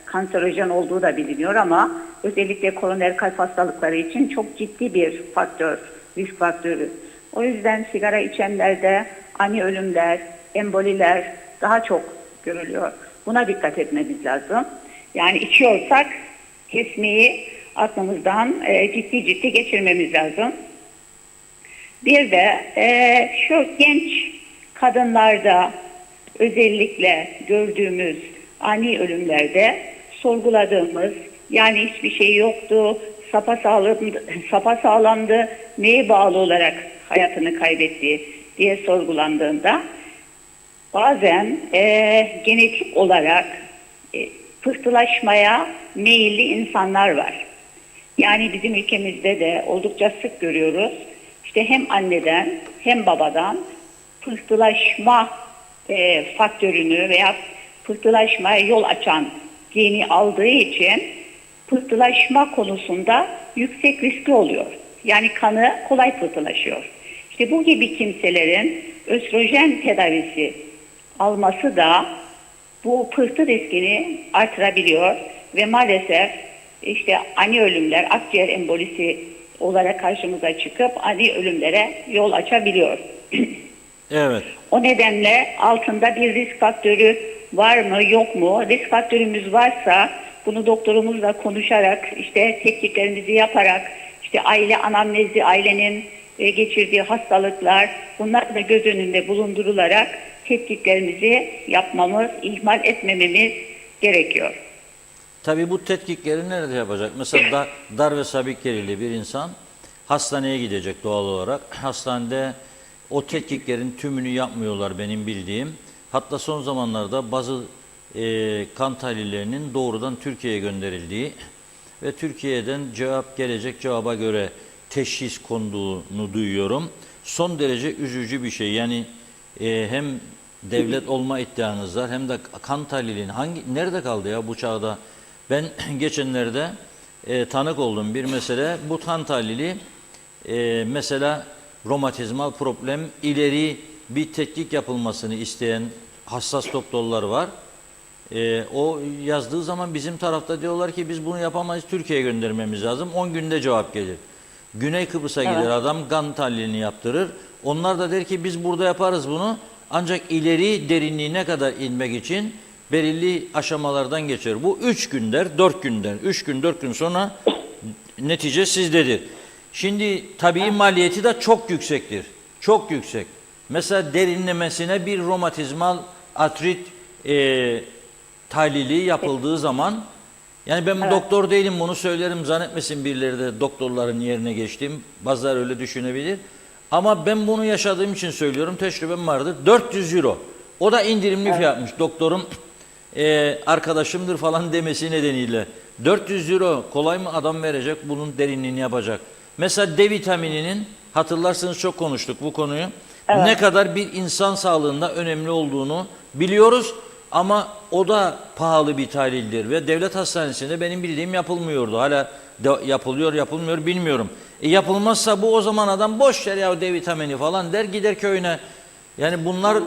kanserojen olduğu da biliniyor ama özellikle koroner kalp hastalıkları için çok ciddi bir faktör, risk faktörü. O yüzden sigara içenlerde ani ölümler, emboliler daha çok görülüyor. Buna dikkat etmemiz lazım. Yani içiyorsak kesmeyi aklımızdan ciddi geçirmemiz lazım. Bir de şu genç kadınlarda özellikle gördüğümüz ani ölümlerde sorguladığımız, yani hiçbir şey yoktu, sapasağlamdı, neye bağlı olarak hayatını kaybetti diye sorgulandığında bazen genetik olarak pıhtılaşmaya meyilli insanlar var. Yani bizim ülkemizde de oldukça sık görüyoruz. İşte hem anneden hem babadan pıhtılaşma faktörünü veya pıhtılaşmaya yol açan geni aldığı için pıhtılaşma konusunda yüksek riskli oluyor. Yani kanı kolay pıhtılaşıyor. İşte bu gibi kimselerin östrojen tedavisi alması da bu pıhtı riskini artırabiliyor ve maalesef işte ani ölümler, akciğer embolisi olarak karşımıza çıkıp ani ölümlere yol açabiliyor. Evet. O nedenle altında bir risk faktörü var mı yok mu? Risk faktörümüz varsa bunu doktorumuzla konuşarak, işte tetkiklerimizi yaparak, işte aile anamnezi, ailenin geçirdiği hastalıklar, bunlar da göz önünde bulundurularak tetkiklerimizi yapmamız, ihmal etmememiz gerekiyor. Tabii bu tetkikleri nerede yapacak? Mesela dar ve sabit gerili bir insan hastaneye gidecek doğal olarak. Hastanede o tetkiklerin tümünü yapmıyorlar benim bildiğim. Hatta son zamanlarda bazı kan tahlillerinin doğrudan Türkiye'ye gönderildiği ve Türkiye'den cevaba göre teşhis konduğunu duyuyorum. Son derece üzücü bir şey. Yani hem devlet olma iddianız var hem de kan tahlilinin nerede kaldı ya bu çağda? Ben geçenlerde tanık oldum bir mesele. Bu kan tahlili mesela romatizmal problem ileri bir tetkik yapılmasını isteyen hassas doktorlar var. O yazdığı zaman bizim tarafta diyorlar ki biz bunu yapamayız, Türkiye'ye göndermemiz lazım. 10 günde cevap gelir. Güney Kıbrıs'a gider adam kan tahlilini yaptırır. Onlar da der ki biz burada yaparız bunu. Ancak ileri derinliğine kadar inmek için belirli aşamalardan geçer. Bu 3 gün der, 4 gün der. 3 gün, 4 gün sonra netice sizdedir. Şimdi tabii maliyeti de çok yüksektir. Çok yüksek. Mesela derinlemesine bir romatizmal artrit tahlili yapıldığı zaman, yani ben doktor değilim, bunu söylerim zannetmesin birileri de doktorların yerine geçtim. Bazıları öyle düşünebilir. Ama ben bunu yaşadığım için söylüyorum, tecrübem vardır. 400 euro. O da indirimli fiyatmış. Doktorum arkadaşımdır falan demesi nedeniyle. 400 euro kolay mı adam verecek, bunun derinliğini yapacak. Mesela D vitamininin, hatırlarsınız çok konuştuk bu konuyu. Ne kadar bir insan sağlığında önemli olduğunu biliyoruz. Ama o da pahalı bir tahlildir ve devlet hastanesinde benim bildiğim yapılmıyordu. Hala yapılıyor yapılmıyor bilmiyorum. Yapılmazsa bu, o zaman adam boş ver ya D vitamini falan der, gider köyüne. Yani bunlar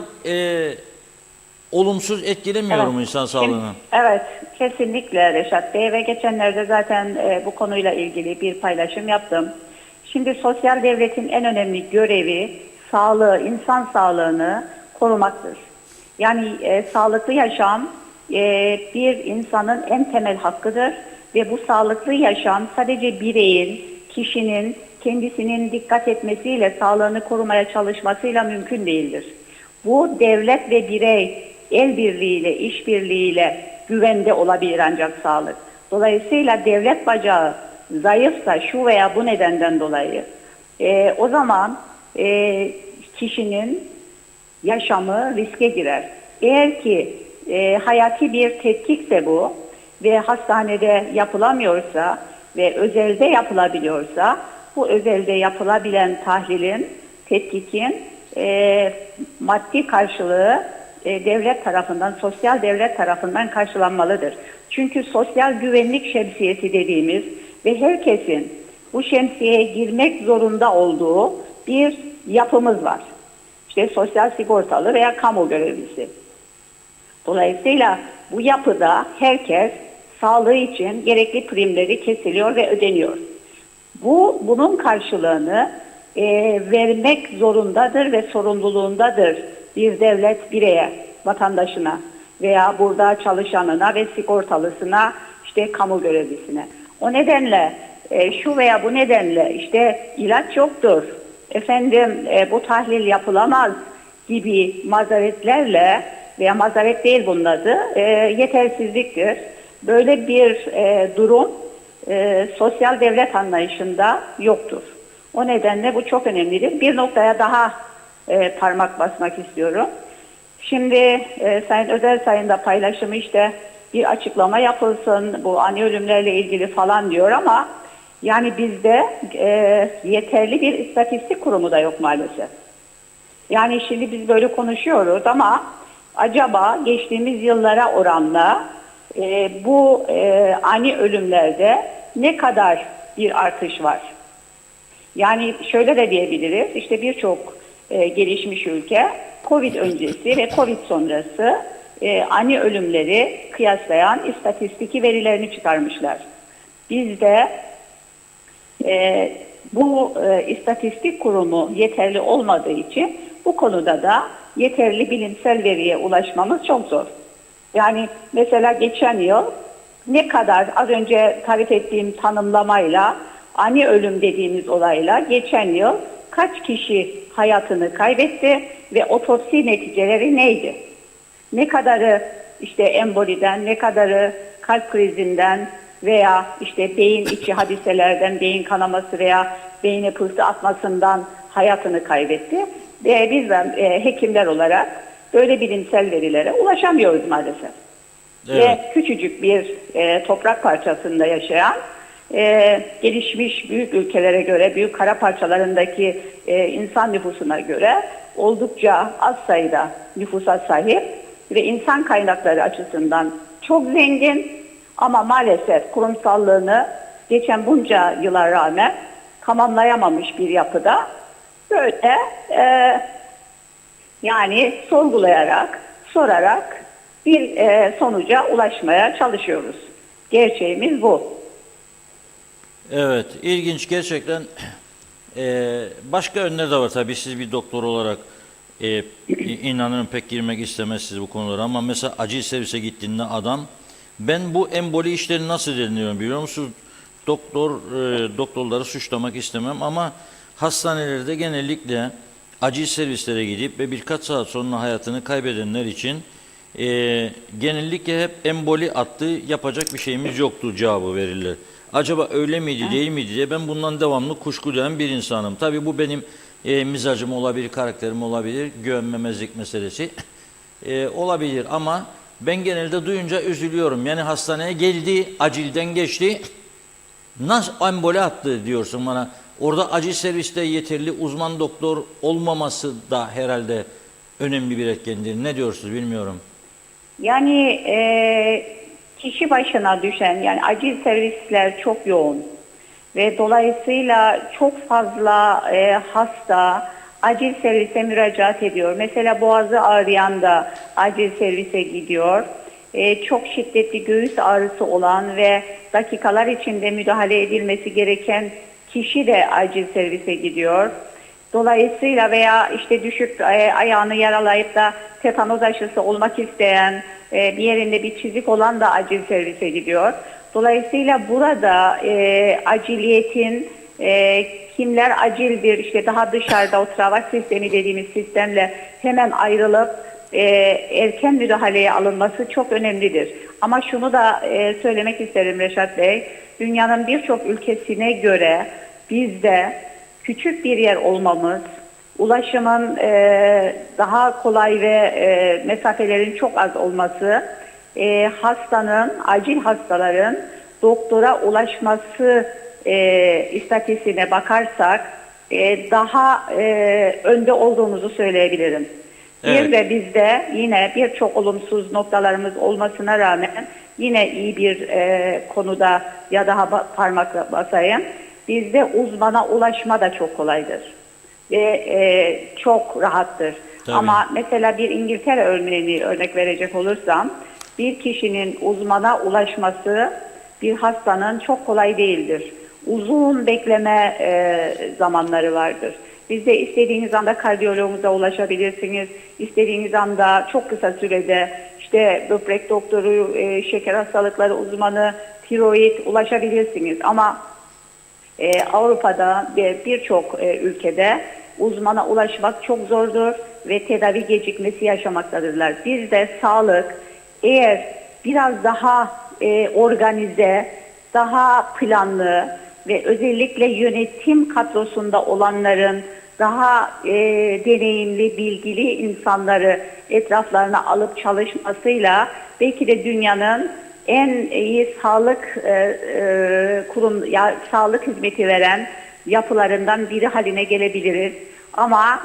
olumsuz etkilemiyor mu insan sağlığını? Evet, kesinlikle Reşat Bey ve geçenlerde zaten bu konuyla ilgili bir paylaşım yaptım. Şimdi sosyal devletin en önemli görevi sağlığı, insan sağlığını korumaktır. Yani sağlıklı yaşam bir insanın en temel hakkıdır ve bu sağlıklı yaşam sadece bireyin, kişinin kendisinin dikkat etmesiyle, sağlığını korumaya çalışmasıyla mümkün değildir. Bu devlet ve birey el birliğiyle, işbirliğiyle güvende olabilir ancak sağlık. Dolayısıyla devlet bacağı zayıfsa şu veya bu nedenden dolayı o zaman kişinin yaşamı riske girer. Eğer ki hayati bir tetkikse bu ve hastanede yapılamıyorsa ve özelde yapılabiliyorsa, bu özelde yapılabilen tahlilin, tetkikin maddi karşılığı devlet tarafından, sosyal devlet tarafından karşılanmalıdır. Çünkü sosyal güvenlik şemsiyesi dediğimiz ve herkesin bu şemsiyeye girmek zorunda olduğu bir yapımız var. İşte sosyal sigortalı veya kamu görevlisi. Dolayısıyla bu yapıda herkes sağlığı için gerekli primleri kesiliyor ve ödeniyor. Bunun karşılığını vermek zorundadır ve sorumluluğundadır bir devlet bireye, vatandaşına veya burada çalışanına ve sigortalısına, işte kamu görevlisine. O nedenle şu veya bu nedenle işte ilaç yoktur, efendim bu tahlil yapılamaz gibi mazeretlerle veya mazeret değil bunun adı, yetersizliktir. Böyle bir durum sosyal devlet anlayışında yoktur. O nedenle bu çok önemlidir. Bir noktaya daha parmak basmak istiyorum. Şimdi Sayın Özelsay'ın da paylaşımı işte bir açıklama yapılsın, bu ani ölümlerle ilgili falan diyor ama yani bizde yeterli bir istatistik kurumu da yok maalesef. Yani şimdi biz böyle konuşuyoruz ama acaba geçtiğimiz yıllara oranla bu ani ölümlerde ne kadar bir artış var? Yani şöyle de diyebiliriz, işte birçok gelişmiş ülke Covid öncesi ve Covid sonrası ani ölümleri kıyaslayan istatistiki verilerini çıkarmışlar. Bizde bu istatistik kurumu yeterli olmadığı için bu konuda da yeterli bilimsel veriye ulaşmamız çok zor. Yani mesela geçen yıl ne kadar, az önce tarif ettiğim tanımlamayla ani ölüm dediğimiz olayla geçen yıl kaç kişi hayatını kaybetti ve otopsi neticeleri neydi? Ne kadarı işte emboliden, ne kadarı kalp krizinden veya işte beyin içi hadiselerden, beyin kanaması veya beyine pıhtı atmasından hayatını kaybetti. Ve biz hekimler olarak böyle bilimsel verilere ulaşamıyoruz maalesef. Evet. Ve küçücük bir toprak parçasında yaşayan gelişmiş büyük ülkelere göre, büyük kara parçalarındaki insan nüfusuna göre oldukça az sayıda nüfusa sahip ve insan kaynakları açısından çok zengin ama maalesef kurumsallığını geçen bunca yıla rağmen tamamlayamamış bir yapıda böyle yani sorgulayarak, sorarak bir sonuca ulaşmaya çalışıyoruz. Gerçeğimiz bu. Evet, ilginç gerçekten. Başka önler de var tabii, siz bir doktor olarak inanırım pek girmek istemezsiniz bu konulara ama mesela acil servise gittiğinde adam, ben bu emboli işlerini nasıl deniliyorum biliyor musunuz? Doktorları suçlamak istemem ama hastanelerde genellikle acil servislere gidip ve birkaç saat sonra hayatını kaybedenler için genellikle hep emboli attı, yapacak bir şeyimiz yoktu cevabı verirler. Acaba öyle miydi değil miydi diye ben bundan devamlı kuşku duyan bir insanım. Tabii bu benim mizacım olabilir, karakterim olabilir, güvenmemezlik meselesi olabilir ama ben genelde duyunca üzülüyorum. Yani hastaneye geldi, acilden geçti, nasıl emboli attı diyorsun bana. Orada acil serviste yeterli uzman doktor olmaması da herhalde önemli bir etkendir. Ne diyorsunuz bilmiyorum. Yani kişi başına düşen, yani acil servisler çok yoğun ve dolayısıyla çok fazla hasta acil servise müracaat ediyor. Mesela boğazı ağrıyan da acil servise gidiyor. Çok şiddetli göğüs ağrısı olan ve dakikalar içinde müdahale edilmesi gereken kişi de acil servise gidiyor. Dolayısıyla veya işte düşüp ayağını yaralayıp da tetanoz aşısı olmak isteyen, bir yerinde bir çizik olan da acil servise gidiyor. Dolayısıyla burada aciliyetin kimler acildir, işte daha dışarıda o travak sistemi dediğimiz sistemle hemen ayrılıp erken müdahaleye alınması çok önemlidir. Ama şunu da söylemek isterim Reşat Bey, dünyanın birçok ülkesine göre bizde küçük bir yer olmamız, ulaşımın daha kolay ve mesafelerin çok az olması, acil hastaların doktora ulaşması istatistiğine bakarsak daha önde olduğumuzu söyleyebilirim. Evet. Bir de bizde yine birçok olumsuz noktalarımız olmasına rağmen yine iyi bir konuda ya daha parmakla basayım. Bizde uzmana ulaşma da çok kolaydır ve çok rahattır. Tabii. Ama mesela bir İngiltere örneğini örnek verecek olursam, bir kişinin uzmana ulaşması bir hastanın çok kolay değildir. Uzun bekleme zamanları vardır. Bizde istediğiniz anda kardiyoloğumuza ulaşabilirsiniz. İstediğiniz anda çok kısa sürede işte böbrek doktoru, şeker hastalıkları uzmanı, tiroid ulaşabilirsiniz. Ama Avrupa'da ve birçok ülkede uzmana ulaşmak çok zordur ve tedavi gecikmesi yaşamaktadırlar. Bizde sağlık eğer biraz daha organize, daha planlı ve özellikle yönetim kadrosunda olanların daha deneyimli, bilgili insanları etraflarına alıp çalışmasıyla belki de dünyanın en iyi sağlık hizmeti veren yapılarından biri haline gelebiliriz. Ama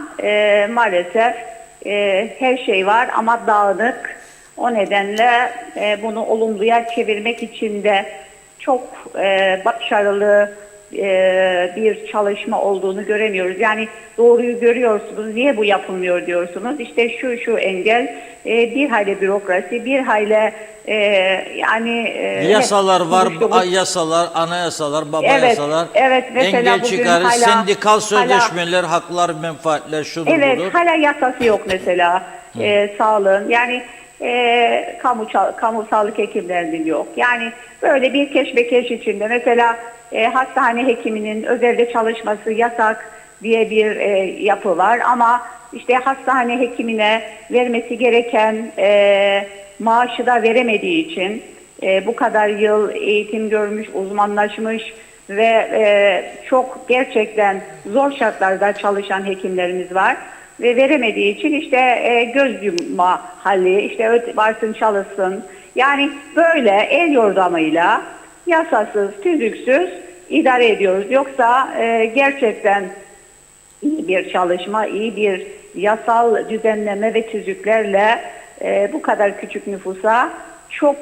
maalesef her şey var ama dağınık. O nedenle bunu olumluya çevirmek için de çok başarılı bir çalışma olduğunu göremiyoruz. Yani doğruyu görüyorsunuz, niye bu yapılmıyor diyorsunuz. İşte şu engel, bir hayli bürokrasi, bir hayli yasalar var, yasalar, anayasalar, baba yasalar, evet, mesela engel çıkarır, hala, sendikal sözleşmeler, haklar, menfaatler, şudur evet, budur. hala yasası yok mesela sağlığın. Yani kamu sağlık hekimlerinin yok. Yani böyle bir keşmekeş içinde mesela hastane hekiminin özelde çalışması yasak diye bir yapı var ama işte hastane hekimine vermesi gereken maaşı da veremediği için bu kadar yıl eğitim görmüş, uzmanlaşmış ve çok gerçekten zor şartlarda çalışan hekimlerimiz var. Ve veremediği için işte göz yumma hali, işte varsın çalışsın. Yani böyle el yordamıyla yasasız, tüzüksüz idare ediyoruz. Yoksa gerçekten iyi bir çalışma, iyi bir yasal düzenleme ve tüzüklerle bu kadar küçük nüfusa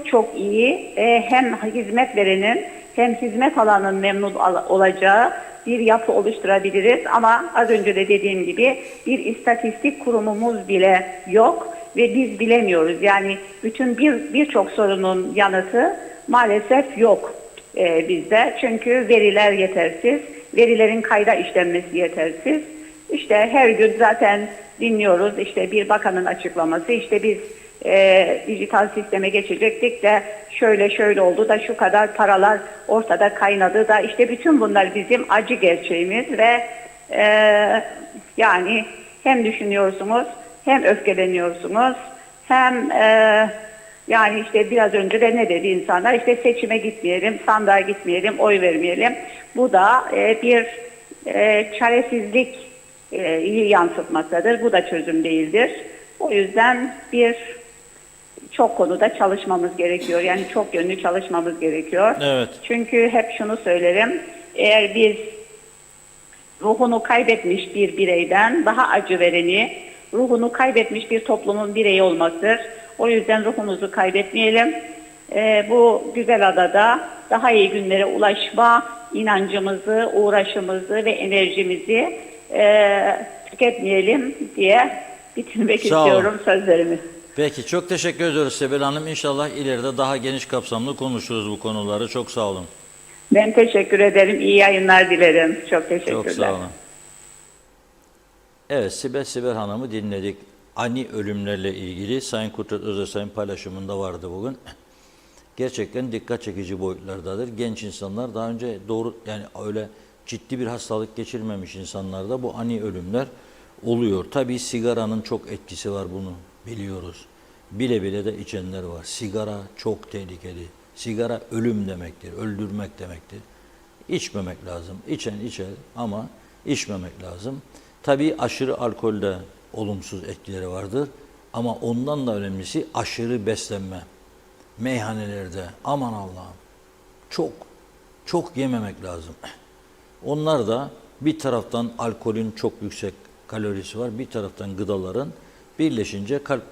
çok iyi hem hizmet verenin hem hizmet alanın memnun olacağı bir yapı oluşturabiliriz. Ama az önce de dediğim gibi bir istatistik kurumumuz bile yok ve biz bilemiyoruz. Yani bütün birçok sorunun yanıtı maalesef yok bizde. Çünkü veriler yetersiz, verilerin kayda işlenmesi yetersiz. İşte her gün zaten dinliyoruz işte bir bakanın açıklaması, işte biz dijital sisteme geçecektik de şöyle oldu da şu kadar paralar ortada kaynadı da işte bütün bunlar bizim acı gerçeğimiz ve yani Hem düşünüyorsunuz, hem öfkeleniyorsunuz, hem yani işte biraz önce de ne dedi insanlar? İşte seçime gitmeyelim, sandığa gitmeyelim, oy vermeyelim. Bu da bir çaresizlik yansıtmaktadır. Bu da çözüm değildir. O yüzden çok konuda çalışmamız gerekiyor. Yani çok yönlü çalışmamız gerekiyor. Evet. Çünkü hep şunu söylerim. Eğer biz ruhunu kaybetmiş bir bireyden daha acı vereni, ruhunu kaybetmiş bir toplumun bireyi olmaktır. O yüzden ruhumuzu kaybetmeyelim. Bu güzel adada daha iyi günlere ulaşma inancımızı, uğraşımızı ve enerjimizi tüketmeyelim diye bitirmek Sağ olun. istiyorum sözlerimi. Peki, çok teşekkür ediyoruz Sibel Hanım. İnşallah ileride daha geniş kapsamlı konuşuruz bu konuları. Çok sağ olun. Ben teşekkür ederim. İyi yayınlar dilerim. Çok teşekkürler. Çok sağ olun. Evet, Sibel Hanım'ı dinledik. Ani ölümlerle ilgili Sayın Kudret Özersay'ın paylaşımında vardı bugün. Gerçekten dikkat çekici boyutlardadır. Genç insanlar daha önce yani öyle ciddi bir hastalık geçirmemiş insanlarda bu ani ölümler oluyor. Tabii sigaranın çok etkisi var, bunu biliyoruz. Bile bile de içenler var. Sigara çok tehlikeli. Sigara ölüm demektir, öldürmek demektir. İçmemek lazım. İçen içer ama içmemek lazım. Tabii aşırı alkolde olumsuz etkileri vardır. Ama ondan da önemlisi aşırı beslenme. Meyhanelerde aman Allah'ım çok yememek lazım. Onlar da bir taraftan alkolün çok yüksek kalorisi var, bir taraftan gıdaların birleşince kalp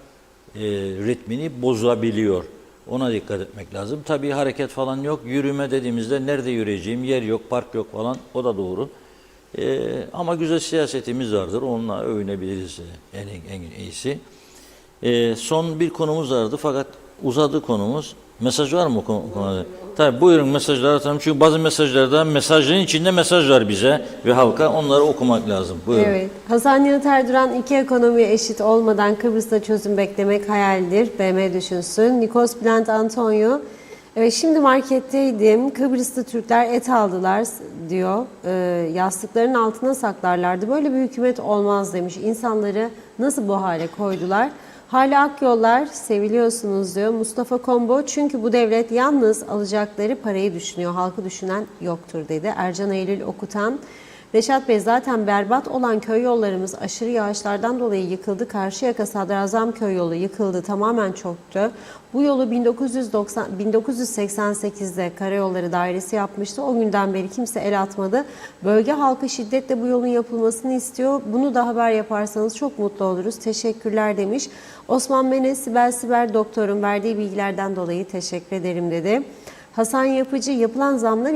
ritmini bozabiliyor. Ona dikkat etmek lazım. Tabii hareket falan yok. Yürüme dediğimizde nerede yürüyeceğim, yer yok, park yok falan, o da doğru. Ama güzel siyasetimiz vardır. Onunla övünebiliriz en iyisi. Son bir konumuz vardı fakat uzadı konumuz. Mesaj var mı o konuda? Tabii buyurun, mesajları atalım. Çünkü bazı mesajlarda mesajların içinde mesaj var bize ve halka, onları okumak lazım. Buyurun. Evet. Hasan Nihat Erduran, iki ekonomi eşit olmadan Kıbrıs'ta çözüm beklemek hayaldir. BM düşünsün. Nikos Bülent Antonio. Evet, şimdi marketteydim. Kıbrıs'ta Türkler et aldılar diyor. Yastıkların altına saklarlardı. Böyle bir hükümet olmaz demiş. İnsanları nasıl bu hale koydular? Hala Akyollar seviliyorsunuz diyor. Mustafa Kombo, çünkü bu devlet yalnız alacakları parayı düşünüyor. Halkı düşünen yoktur dedi. Ercan Eylül Okutan. Reşat Bey, zaten berbat olan köy yollarımız aşırı yağışlardan dolayı yıkıldı. Karşıyaka Sadrazam köy yolu yıkıldı. Tamamen çöktü. Bu yolu 1988'de Karayolları Dairesi yapmıştı. O günden beri kimse el atmadı. Bölge halkı şiddetle bu yolun yapılmasını istiyor. Bunu da haber yaparsanız çok mutlu oluruz. Teşekkürler demiş. Osman Menes, Sibel doktorun verdiği bilgilerden dolayı teşekkür ederim dedi. Hasan Yapıcı, yapılan zamlar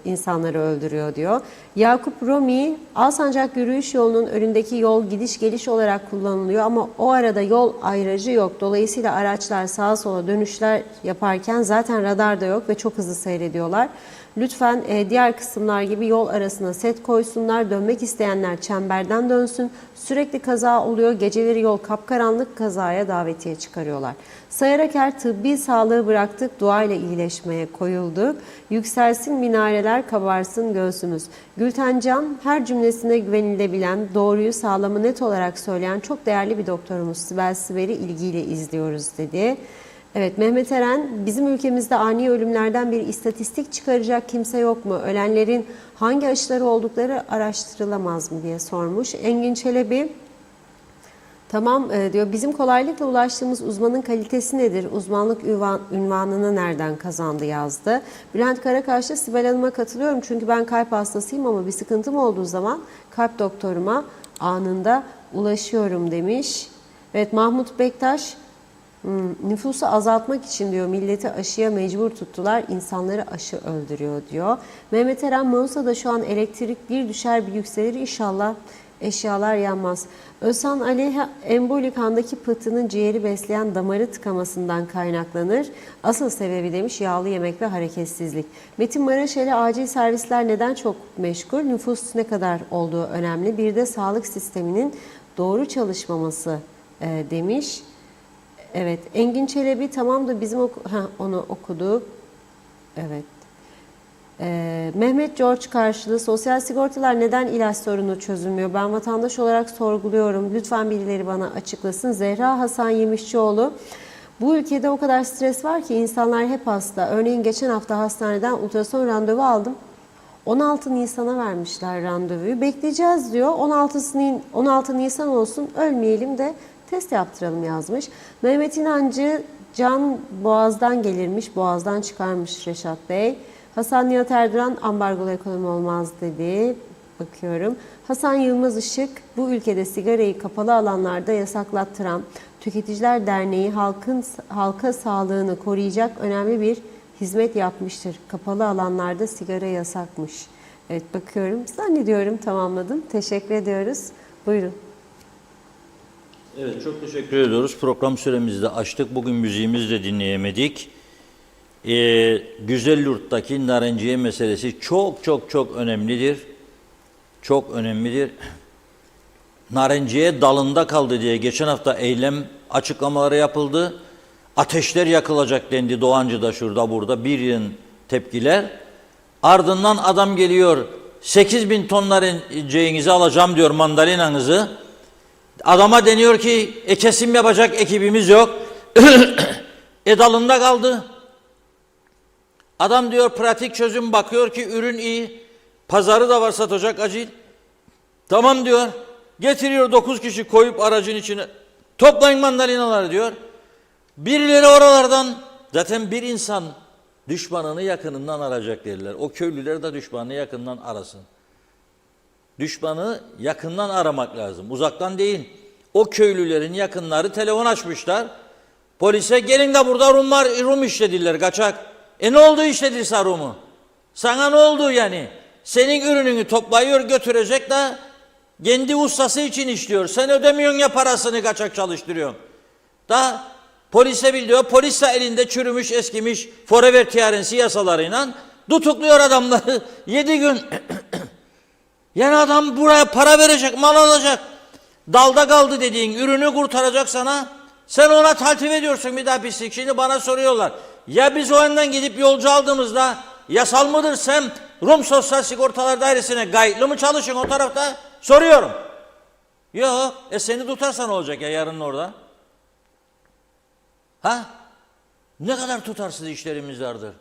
insanları öldürüyor diyor. Yakup Romi, Alsancak yürüyüş yolunun önündeki yol gidiş geliş olarak kullanılıyor ama o arada yol ayracı yok. Dolayısıyla araçlar sağa sola dönüşler yaparken zaten radar da yok ve çok hızlı seyrediyorlar. Lütfen diğer kısımlar gibi yol arasına set koysunlar. Dönmek isteyenler çemberden dönsün. Sürekli kaza oluyor. Geceleri yol kapkaranlık, kazaya davetiye çıkarıyorlar. Sayaraker, tıbbi sağlığı bıraktık, dua ile iyileşmeye koyulduk. Yükselsin minareler, kabarsın göğsümüz. Gülten Can, her cümlesine güvenilebilen, doğruyu sağlamı net olarak söyleyen çok değerli bir doktorumuz. Sibel Siber'i ilgiyle izliyoruz dedi. Evet, Mehmet Eren, bizim ülkemizde ani ölümlerden bir istatistik çıkaracak kimse yok mu? Ölenlerin hangi aşıları oldukları araştırılamaz mı diye sormuş. Engin Çelebi, tamam diyor, bizim kolaylıkla ulaştığımız uzmanın kalitesi nedir? Uzmanlık ünvanını nereden kazandı yazdı. Bülent Karakaş'ta Sibel Hanım'a katılıyorum çünkü ben kalp hastasıyım ama bir sıkıntım olduğu zaman kalp doktoruma anında ulaşıyorum demiş. Evet, Mahmut Bektaş, nüfusu azaltmak için diyor milleti aşıya mecbur tuttular, insanları aşı öldürüyor diyor. Mehmet Eren, Mausa'da şu an elektrik bir düşer bir yükselir, inşallah eşyalar yanmaz. Özhan Aleyha, embolik kandaki pıhtının ciğeri besleyen damarı tıkamasından kaynaklanır. Asıl sebebi demiş yağlı yemek ve hareketsizlik. Metin Maraşeli, acil servisler neden çok meşgul? Nüfus ne kadar olduğu önemli. Bir de sağlık sisteminin doğru çalışmaması demiş. Evet, Engin Çelebi, tamam da bizim onu okuduk. Evet. Mehmet George karşılığı sosyal sigortalar neden ilaç sorunu çözülmüyor? Ben vatandaş olarak sorguluyorum. Lütfen birileri bana açıklasın. Zehra Hasan Yemişçioğlu. Bu ülkede o kadar stres var ki insanlar hep hasta. Örneğin geçen hafta hastaneden ultrason randevu aldım. 16 Nisan'a vermişler randevuyu. Bekleyeceğiz diyor. 16 Nisan olsun ölmeyelim de test yaptıralım yazmış. Mehmet İnancı can boğazdan gelirmiş, boğazdan çıkarmış Reşat Bey. Hasan Nihat Erduran ambargolu ekonomi olmaz dedi. Bakıyorum. Hasan Yılmaz Işık bu ülkede sigarayı kapalı alanlarda yasaklattıran Tüketiciler Derneği halka sağlığını koruyacak önemli bir hizmet yapmıştır. Kapalı alanlarda sigara yasakmış. Evet bakıyorum. Zannediyorum tamamladım. Teşekkür ediyoruz. Buyurun. Evet çok teşekkür ediyoruz. Program süremizi de açtık. Bugün müziğimizi de dinleyemedik. Güzelyurt'taki narenciye meselesi çok önemlidir. Çok önemlidir. Narenciye dalında kaldı diye geçen hafta eylem açıklamaları yapıldı. Ateşler yakılacak dendi Doğancı'da şurada burada bir yığın tepkiler. Ardından adam geliyor 8.000 ton narenciyeğinizi alacağım diyor mandalinanızı. Adama deniyor ki kesim yapacak ekibimiz yok. Dalında kaldı. Adam diyor pratik çözüm bakıyor ki ürün iyi. Pazarı da var satacak acil. Tamam diyor. Getiriyor 9 kişi koyup aracın içine. Toplayın mandalinaları diyor. Birileri oralardan zaten bir insan düşmanını yakınından arayacak derler. O köylüler de düşmanını yakından arasın. Düşmanı yakından aramak lazım. Uzaktan değil. O köylülerin yakınları telefon açmışlar. Polise gelin de burada Rum işlediler kaçak. Ne oldu işledirse Rum'u? Sana ne oldu yani? Senin ürününü toplayıyor götürecek de kendi ustası için işliyor. Sen ödemiyorsun ya parasını kaçak çalıştırıyorsun. Da polise bildiriyor. Polis de elinde çürümüş eskimiş forever tiyarensi yasalarıyla tutukluyor adamları. 7 gün. Yani adam buraya para verecek, mal alacak. Dalda kaldı dediğin ürünü kurtaracak sana. Sen ona taltif ediyorsun bir daha pislik. Şimdi bana soruyorlar. Ya biz o önden gidip yolcu aldığımızda yasal mıdır sen Rum Sosyal Sigortalar Dairesi'ne kayıtlı mı çalışın o tarafta? Soruyorum. Yok. Seni tutarsan olacak ya yarın orada. Ha? Ne kadar tutarsız işlerimiz vardır.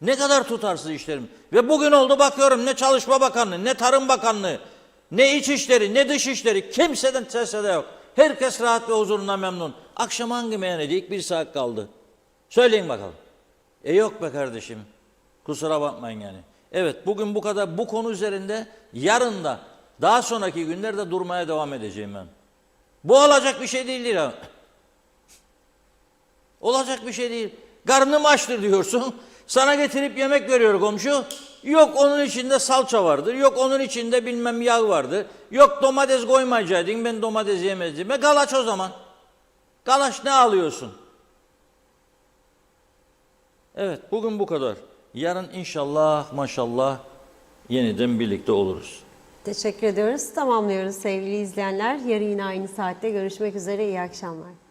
Ne kadar tutarsız işlerim. Ve bugün oldu bakıyorum ne Çalışma Bakanlığı, ne Tarım Bakanlığı, ne İçişleri, ne Dışişleri kimseden sesi de yok. Herkes rahat ve huzurundan memnun. Akşam hangi meyhanedeyiz? 1 saat kaldı. Söyleyin bakalım. Yok be kardeşim. Kusura bakmayın yani. Evet bugün bu kadar bu konu üzerinde yarın da daha sonraki günlerde durmaya devam edeceğim ben. Bu olacak bir şey değildir ha. Olacak bir şey değil. Karnım açtır diyorsun. Sana getirip yemek veriyor komşu. Yok onun içinde salça vardır. Yok onun içinde bilmem yağ vardır. Yok domates koymayacaktın ben domates yemezdim. Galaç o zaman. Galaç ne alıyorsun? Evet bugün bu kadar. Yarın inşallah maşallah yeniden birlikte oluruz. Teşekkür ediyoruz. Tamamlıyoruz sevgili izleyenler. Yarın yine aynı saatte görüşmek üzere. İyi akşamlar.